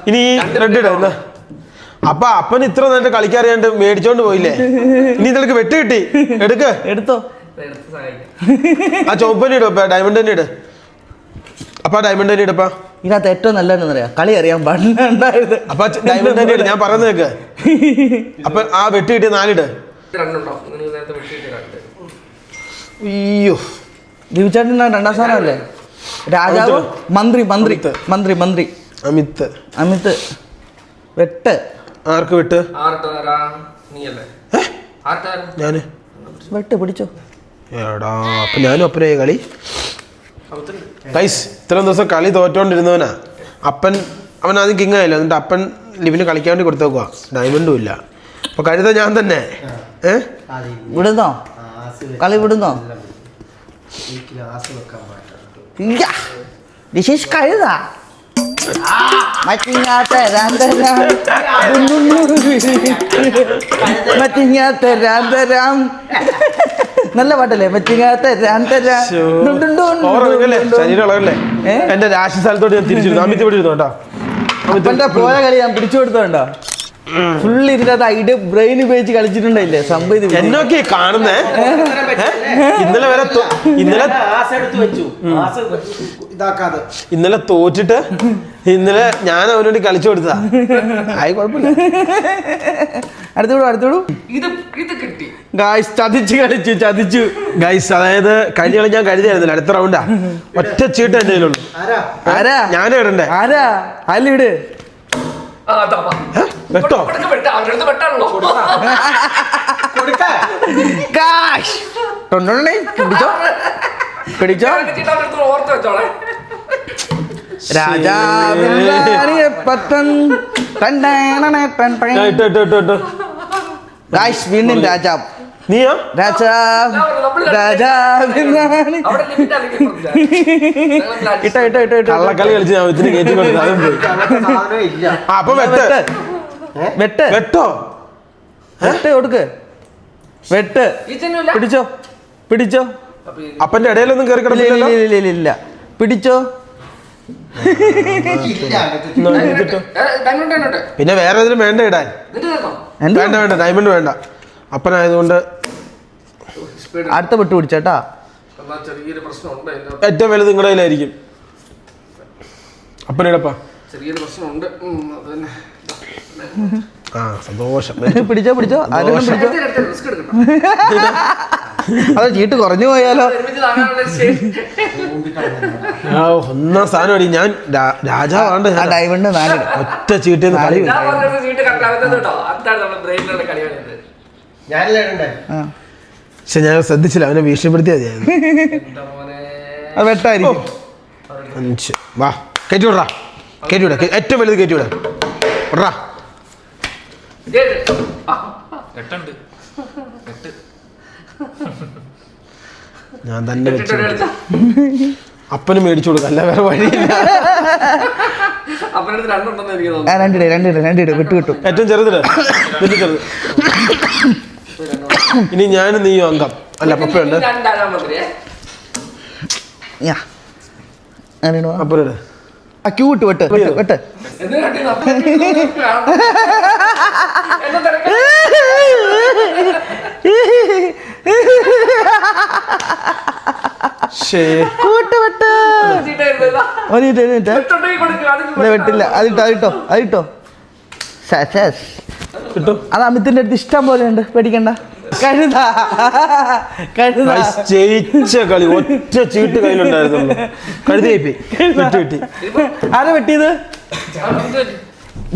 ഇനി റെഡ് ഇടാ. അപ്പൊ അപ്പന് ഇത്ര നേരത്തെ കളിക്കാറിയാണ്ട് മേടിച്ചോണ്ട് പോയില്ലേ? ഇനി ഇതെടുക്ക് വെട്ട് കിട്ടി. എടുത്തോ. ആ ചുവപ്പന്നെ ഇടും. ഡയമണ്ട് തന്നെ ഇട്. അപ്പൊ ഡയമണ്ട് തന്നെ ഇടപ്പാ. ഇതിനകത്ത് ഏറ്റവും നല്ലതെന്നറിയാം, കളി അറിയാൻ പാടില്ല. അപ്പൊ ഡയമണ്ട് തന്നെ ഇട്. ഞാൻ പറയുന്നത് കേക്ക്. അപ്പൊ ആ വെട്ട് കിട്ടിയ 4 ഇട്. അയ്യോ ദിവചേട്ടൻ രണ്ടാം സ്ഥാനമല്ലേ? രാജാവ് മന്ത്രി അമിത് വെട്ട്. ആർക്ക് വെട്ട്? ഞാന് വെട്ട് പിടിച്ചോ. എടാ അപ്പൊ ഞാനും അപ്പനായി കളി. ഗൈസ് ഇത്രയും ദിവസം കളി തോറ്റോണ്ടിരുന്നവനാ അവൻ ആദ്യം കിങ് ആയല്ലോ. എന്നിട്ട് അപ്പൻ ലിവിന് കളിക്കാൻ വേണ്ടി കൊടുത്തേക്കുവാ. ഡയമണ്ടും ഇല്ല. അപ്പൊ കരുത ഞാൻ തന്നെ വിടുന്നോ? കളി വിടുന്നോ? കഴുതാ നല്ല പാട്ടല്ലേ മച്ചിങ്ങാത്ത ശരീരം ഇളകല്ലേ എന്റെ രാശി സ്ഥലത്തോട്ട് ഞാൻ തിരിച്ചിരുന്നു അമിത് ഇവിടെ ഇരുന്നു കേട്ടോ അപ്പന്റെ പോയ കളി ഞാൻ പിടിച്ചു കൊടുത്തോണ്ടോ ഫുള്ള് ഇതിനകത്ത് ഐഡിയ ബ്രെയിൻ ഉപയോഗിച്ച് കളിച്ചിട്ടുണ്ടായില്ലേ സംഭവം എന്നൊക്കെ കാണുന്നേ ഇന്നലെ വരെ ഇന്നലെ തോറ്റിട്ട് ഇന്നലെ ഞാൻ അവനോട് കളിച്ചു കൊടുത്തതാ ആയി കുഴപ്പമില്ല അടുത്തോടു ഗായ്സ് ചതിച്ചു ഗൈസ് അതായത് കഴിഞ്ഞ കളി ഞാൻ കരുതിയായിരുന്നില്ല അടുത്ത റൗണ്ടാ ഒറ്റ ചീട്ട് എന്റെ കയ്യിലുള്ളൂ ആരാ ഞാനും ഇടണ്ടേ ആരാ അല്ലിട് വെട്ടോ പിടിച്ചോ വീണ്ടും രാജാവ് നീയോ കള്ളക്കളി കളിച്ച് ഞാൻ ഇത്തിരി കയറ്റി കൊടുത്തു അതും പോയി അപ്പൊ വെട്ടോ കൊടുക്ക് വെട്ട് പിടിച്ചോ അപ്പന്റെ ഇടയിലൊന്നും കയറി കിടന്നില്ലല്ലോ ഇല്ല പിടിച്ചോ പിന്നെ വേറെ ഇതിലും വേണ്ട ഇടാൻ വേണ്ട ഡയമണ്ട് വേണ്ട അപ്പനായതുകൊണ്ട് അടുത്ത വിട്ട് പിടിച്ചേട്ടാ ഏറ്റവും വലുത് നിങ്ങളുടെ കയ്യിലായിരിക്കും അപ്പനിടപ്പാ ആ സന്തോഷം പിടിച്ചോ ആരെങ്കിലും പിടിച്ചോ അത് ചീട്ട് കുറഞ്ഞു പോയാലോ ഒന്നാം സ്ഥാനം അടി ഞാൻ രാജാവാണ്ട് ഡയമണ്ട് 4 ഒറ്റ ചീട്ടിൽ കളി പക്ഷെ ഞാൻ ശ്രദ്ധിച്ചില്ല അവനെ ഭീഷണിപ്പെടുത്തിയാ അത് വെട്ടായിരിക്കും 5 വാ കയറ്റിവിടാ ഏറ്റവും വലുത് കയറ്റിവിടാ വിടാ ഞാൻ തന്നെ വെച്ചു അപ്പന് മേടിച്ചു കൊടുക്കാം അല്ല വേറെ വഴിയില്ല രണ്ടിട് വിട്ടു കിട്ടും ഏറ്റവും ചെറുതില് ചെറുത് ഇനി ഞാനും നീയും അംഗം അല്ല പപ്പയുണ്ട് അപ്പനോട് ആ ക്യൂ വിട്ട് വെട്ട് വെട്ടില്ല അതിട്ടോ കിട്ടും അത് അമിത്തിന്റെ അടുത്ത് ഇഷ്ടം പോലെ ഉണ്ട് പേടിക്കണ്ട ജയിച്ച കളി ഒറ്റ ചീട്ട് കയ്യിലുണ്ടായിരുന്നുള്ളൂ കഴുതി കിട്ടി ആരാ വെട്ടിയത്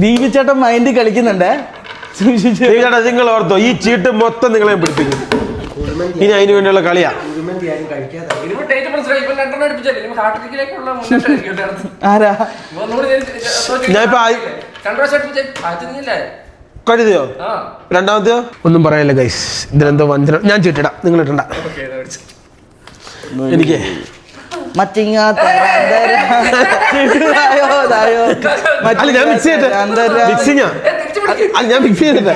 ദീപിച്ചേട്ടൻ മൈൻഡ് കളിക്കുന്നുണ്ടേ നിങ്ങൾ ഓർത്തോ ഈ ചീട്ട് മൊത്തം നിങ്ങളെ പിടിപ്പിക്കും ഇനി അതിനു വേണ്ടിയുള്ള കളിയാ ആരാ ഞാനിപ്പോ കഴുതിയോ രണ്ടാമത്തെയോ ഒന്നും പറയാനില്ല ഗൈസ് ഇതിലെന്തോ വഞ്ചന ഞാൻ ചീട്ടിടാം നിങ്ങൾ ഇട്ടണ്ട എനിക്ക് അല്ല ഞാൻ മിക്സ് ചെയ്തിട്ട് മിക്സിങ്ങാ അല്ല ഞാൻ മിക്സ് ചെയ്തിട്ട്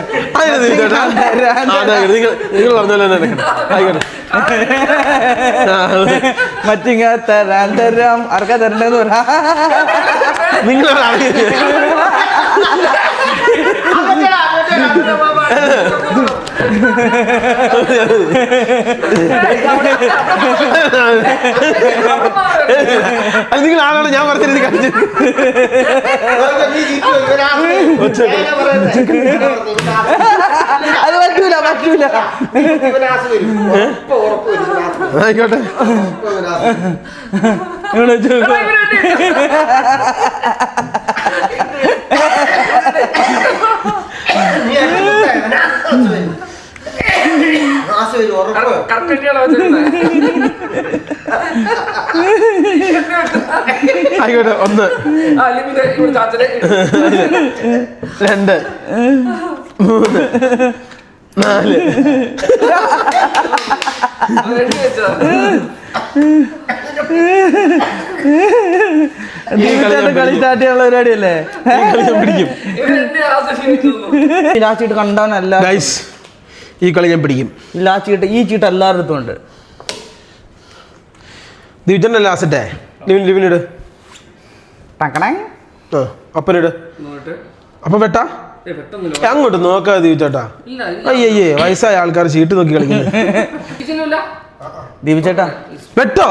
നിങ്ങൾ പറഞ്ഞ പോലെ ആയിക്കോട്ടെ മറ്റിങ്ങാത്തരാന്തരം ആർക്കാ തരണ്ടെന്ന് പറയാ നിങ്ങൾ നിങ്ങൾ ആളാണ് ഞാൻ പറഞ്ഞത് അത് പറ്റൂല ആയിക്കോട്ടെ ആയിക്കോട്ടെ 1 2 3 4 കളി സ്റ്റാർട്ട് ചെയ്യാനുള്ള പരിപാടിയല്ലേ പിടിക്കും ലാസ്റ്റ് കണ്ടാനല്ല ഈ കളി ഞാൻ പിടിക്കും. ഇല്ല, ഈ ചീട്ട് എല്ലാവരുടെ അടുത്തും ഉണ്ട്. ദിവ്ജന്റെ ലാസ്റ്റേ ലിവിനിട്. അപ്പനിട്. അപ്പൊ വെട്ടാ അങ്ങോട്ട് നോക്കാതെ ദിവ്ചേട്ടാ. അയ്യേ വയസ്സായ ആൾക്കാർ ചീട്ട് നോക്കി കളിക്കുന്നു. ദിവ്ചേട്ടാ വെട്ടോ.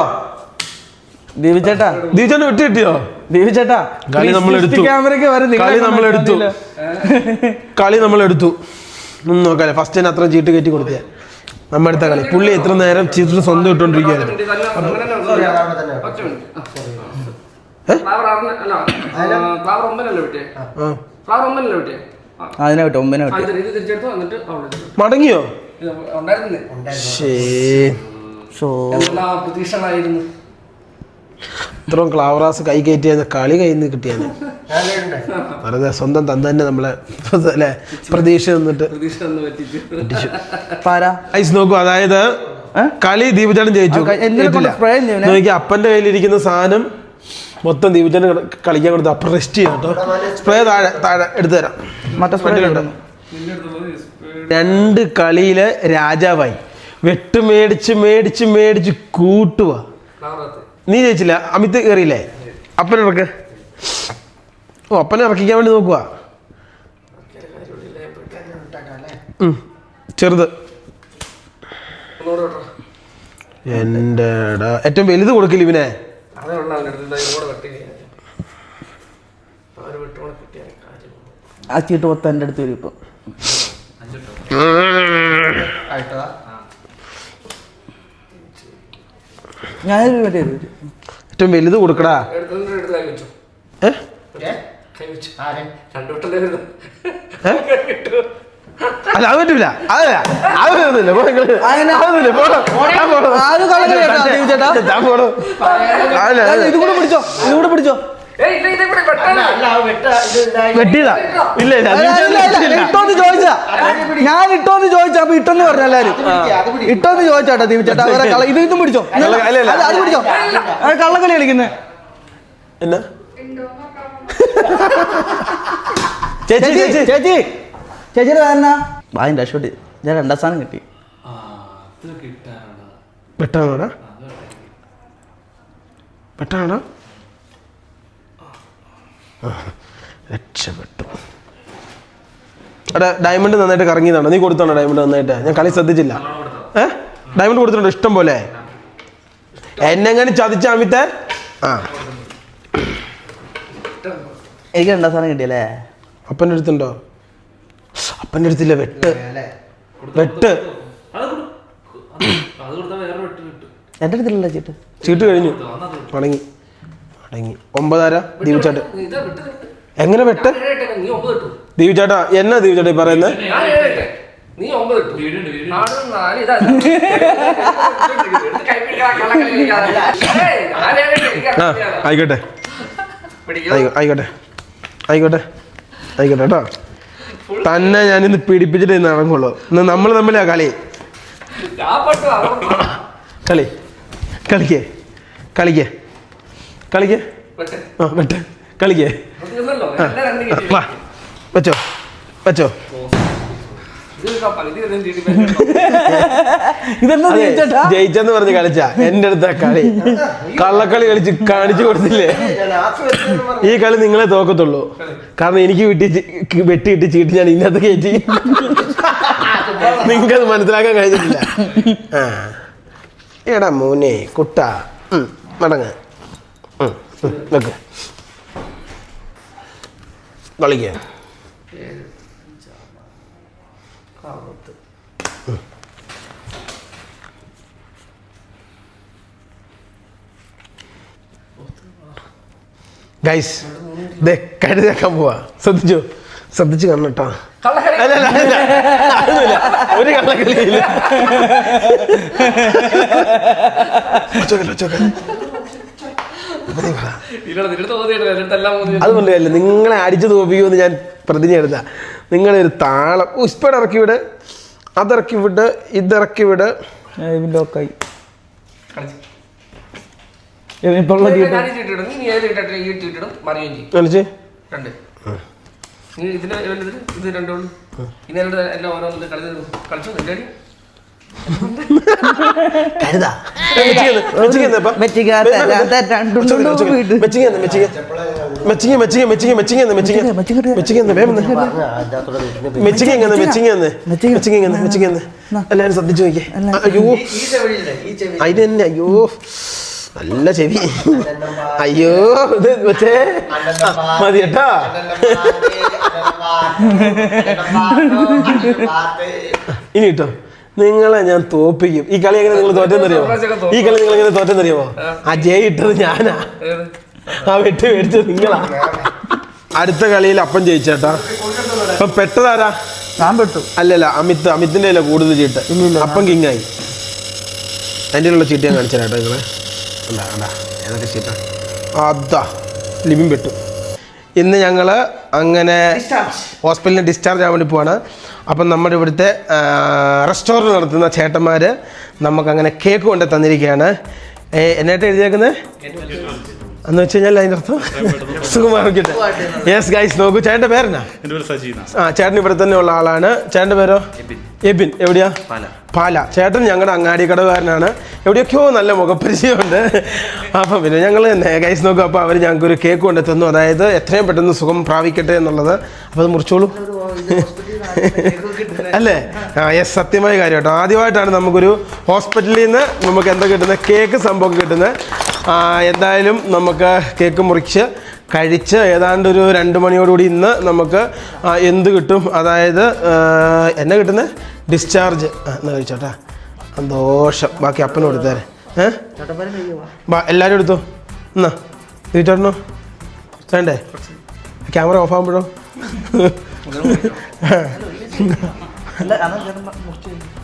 ദിവ്ചേട്ടാ ദിവ്ചേട്ടൻ വെട്ടി കിട്ടിയോ? ദിവ്ചേട്ടാ കളി നമ്മളെടുത്തു. കളി നമ്മളെടുത്തു. ഒന്നും നോക്കാല്ലേ. ഫസ്റ്റ് തന്നെ അത്ര ചീട്ട് കയറ്റി കൊടുത്തേ. നമ്മുടെ അടുത്ത കളി പുള്ളി എത്ര നേരം ചീട്ട് സ്വന്തം ഇട്ടോണ്ടിരിക്കുകയായിരുന്നു. മടങ്ങിയോ? ഇത്രയും ക്ലാവറാസ് കൈ കയറ്റിയ കളി കയ്യിൽ നിന്ന് കിട്ടിയാണ്. വെറുതെ സ്വന്തം തന്ത തന്നെ നമ്മളെ അല്ലെ പ്രതീക്ഷ നിന്നിട്ട് ഐസ് നോക്കൂ. അതായത് കളി ദീപചേട്ടൻ ജയിച്ചു. നോക്കി അപ്പന്റെ കയ്യിലിരിക്കുന്ന സാധനം മൊത്തം ദീപചേട്ടൻ കളിക്കാൻ കൊടുത്ത് അപ്പം റെസ്റ്റ് ചെയ്യാം കേട്ടോ. സ്പ്രേ താഴെ താഴെ എടുത്തു തരാം. രണ്ട് കളിയില് രാജാവായി വെട്ട് മേടിച്ച് മേടിച്ച് മേടിച്ച് കൂട്ടുക. നീ ജയിച്ചില്ല, അമിത് കയറിയില്ലേ? അപ്പനിറക്ക്. ഓ അപ്പനെ ഇറക്കിക്കാൻ വേണ്ടി നോക്കുക. ചെറുത് എൻ്റെ ഏറ്റവും വലുത് കൊടുക്കില്ല ഇവനെ. ആ ചീട്ട് മൊത്തം എൻ്റെ അടുത്ത് വരും ഇപ്പം. ഏറ്റവും വലുത് കൊടുക്കടാ. അല്ല അത് പറ്റൂല. അതല്ല അതൊന്നുമില്ല. ഇതുകൂടെ പിടിച്ചോ, ഇതുകൂടെ പിടിച്ചോ. വെട്ടിയതാ. ഇല്ല ഇട്ടോന്ന് ചോദിച്ചാ, ഞാൻ ഇട്ടോന്ന് ചോദിച്ചാ. അപ്പൊ ഇട്ടെന്ന് പറഞ്ഞ എല്ലാരും ഇട്ടോന്ന് ചോദിച്ചാട്ടോ ദീപിച്ചേട്ടാ. ഇത് ഇതും പിടിച്ചോ, അത് പിടിച്ചോ. കള്ളക്കളി കളിക്കുന്നേ എന്നാ? ചേച്ചി ചേച്ചി ചേച്ചി ചേച്ചിയുടെ വേദന വായിന്റെ അശ്വട്ടി. ഞാൻ 2ാം സ്ഥാനം കിട്ടി. വെട്ടാണോടാ? വെട്ടാണോ? രക്ഷപ്പെട്ടു. അവിടെ ഡയമണ്ട് നന്നായിട്ട് കറങ്ങിയതാണോ? നീ കൊടുത്താണോ ഡയമണ്ട് നന്നായിട്ട്? ഞാൻ കളി ശ്രദ്ധിച്ചില്ല. ഡയമണ്ട് കൊടുത്തിട്ടുണ്ടോ ഇഷ്ടം പോലെ? എന്നെങ്ങനെ ചതിച്ച അമിത്തെ? ആ എനിക്ക് 2ാം സ്ഥാനം കിട്ടിയല്ലേ? അപ്പൻ്റെ അടുത്തുണ്ടോ? അപ്പൻ്റെ അടുത്തില്ല. വെട്ട് വെട്ട് എൻ്റെ അടുത്തില്ല ചീട്ട്. ചീട്ട് കഴിഞ്ഞു. മടങ്ങി മടങ്ങി. 9 ദീപചേട്ടൻ. എങ്ങനെ വെട്ട്? ദീപചേട്ടാ എന്നാ ദീപചേട്ടാ പറയുന്നത്? ആയിക്കോട്ടെ ആയിക്കോട്ടെ ആയിക്കോട്ടെ ആയിക്കോട്ടെ കേട്ടോ. തന്നെ ഞാനിന്ന് പിടിപ്പിച്ചിട്ട് ഇന്ന് ഇറങ്ങുള്ളൂ. ഇന്ന് നമ്മൾ തമ്മിലാ കളി. കളി കളിക്കേ കളിക്കേ കളിക്കേ. ആ വെട്ട് കളിക്കേ. വാ വെച്ചോ വെച്ചോ. ജയിച്ചെന്ന് പറഞ്ഞ് കളിച്ച എന്റെ അടുത്ത കളി. കള്ളക്കളി കളിച്ച് കാണിച്ചു കൊടുത്തില്ലേ? ഈ കളി നിങ്ങളെ തോക്കത്തുള്ളൂ. കാരണം എനിക്ക് വെട്ടിയിട്ട് ചീട്ട് ഞാൻ ഇന്നത്തെ കയറ്റി. നിങ്ങൾക്കത് മനസ്സിലാക്കാൻ കഴിഞ്ഞിട്ടില്ല. ആ എടാ മോനെ കുട്ട മടങ്ങ് വെക്ക് കളിക്ക. ഗൈസ് കരുതേക്കാൻ പോവാ. ശ്രദ്ധിച്ചു ശ്രദ്ധിച്ചു കണ്ണട്ടോ. ഒരു കള്ളക്കളിയില്ല. അതുകൊണ്ടല്ല നിങ്ങളെ അടിച്ചു തോപ്പിക്കുമെന്ന് ഞാൻ പ്രതിജ്ഞ എടുത്ത. നിങ്ങളെ ഒരു താളം ഉസ്പേഡ് ഇറക്കി വിട്, അതിറക്കി വിട്, ഇതിറക്കി വിട്. ഇതിന് ഇത് രണ്ടുള്ളൂ ഇനി എല്ലാം ഓരോന്നും കളിച്ചു റെഡി കരുതാ എല്ലാരും ശ്രദ്ധിച്ചു നോക്കിയേ. അയ്യോ അതിന് തന്നെ അയ്യോ നല്ല ചെവി. അയ്യോ ഇത് മറ്റേ മതി കേട്ടാ. ഇനി കേട്ടോ നിങ്ങളെ ഞാൻ തോപ്പിക്കും. ഈ കളി എങ്ങനെ നിങ്ങൾ തോറ്റെന്നറിയാമോ? ഈ കളി നിങ്ങൾ എങ്ങനെ തോറ്റെന്നറിയാമോ? ആ ജയ് ഇട്ടത് ഞാനാ, ആ വെട്ടി മേടിച്ചത് നിങ്ങളാ. അടുത്ത കളിയിൽ അപ്പം ജയിച്ചേട്ടാ. അപ്പൊ പെട്ടതാരാ? ഞാൻ പെട്ടു. അല്ലല്ല അമിത്തിന്റെ അല്ല കൂടുതൽ ചീട്ട്. അപ്പം കിങ്ങായി. അതിൻ്റെ ഉള്ള ചീട്ട് ഞാൻ കാണിച്ചു തരാം കേട്ടോ നിങ്ങളെ. ഏതൊക്കെ ചീട്ടാ? അതാ ലിബിൻ പെട്ടു. ഇന്ന് ഞങ്ങൾ അങ്ങനെ ഹോസ്പിറ്റലിൽ ഡിസ്ചാർജ് ആവാൻ വേണ്ടി പോവാണ്. അപ്പം നമ്മുടെ ഇവിടുത്തെ റെസ്റ്റോറൻറ്റ് നടത്തുന്ന ചേട്ടന്മാർ നമുക്കങ്ങനെ കേക്ക് കൊണ്ട് തന്നിരിക്കുകയാണ്. എന്നായിട്ട് എഴുതിയേക്കുന്നത് എന്ന് വെച്ച് കഴിഞ്ഞാൽ അതിൻ്റെ അർത്ഥം സുഖമാർക്കിട്ട്. യെസ് ഗൈസ് നോക്കൂ. ചേട്ടൻ്റെ പേരെന്നാ? ആ ചേട്ടൻ ഇവിടെ തന്നെ ഉള്ള ആളാണ്. ചേട്ടൻ്റെ പേരോ? എബിൻ. എവിടെയാ? പാല. ചേട്ടൻ ഞങ്ങളുടെ അങ്ങാടിക്കടവുകാരനാണ്. എവിടെയൊക്കെയോ നല്ല മുഖപരിചയമുണ്ട്. അപ്പം പിന്നെ ഞങ്ങൾ തന്നെ ഗൈസ് നോക്കും. അപ്പോൾ അവർ ഞങ്ങൾക്കൊരു കേക്ക് കൊണ്ട് തന്നു. അതായത് എത്രയും പെട്ടെന്ന് സുഖം പ്രാപിക്കട്ടെ എന്നുള്ളത്. അപ്പോൾ അത് മുറിച്ചോളൂ അല്ലേ? ആ യെസ് സത്യമായ കാര്യം കേട്ടോ. ആദ്യമായിട്ടാണ് നമുക്കൊരു ഹോസ്പിറ്റലിൽ നിന്ന് നമുക്ക് എന്താ കിട്ടുന്നത്, കേക്ക് സംഭവം കിട്ടുന്നത്. എന്തായാലും നമുക്ക് കേക്ക് മുറിച്ച് കഴിച്ച് ഏതാണ്ട് ഒരു 2 മണിയോടുകൂടി ഇന്ന് നമുക്ക് എന്ത് കിട്ടും, അതായത് എന്നെ കിട്ടുന്നത് ഡിസ്ചാർജ്. എന്നാ കഴിച്ചോട്ടാ, സന്തോഷം. ബാക്കി അപ്പനും കൊടുത്തേരെ. എല്ലാവരും എടുത്തോ. എന്നാ തിരിച്ചോട്ടനോ വേണ്ടേ? Camera off ആകുമ്പോഴോ?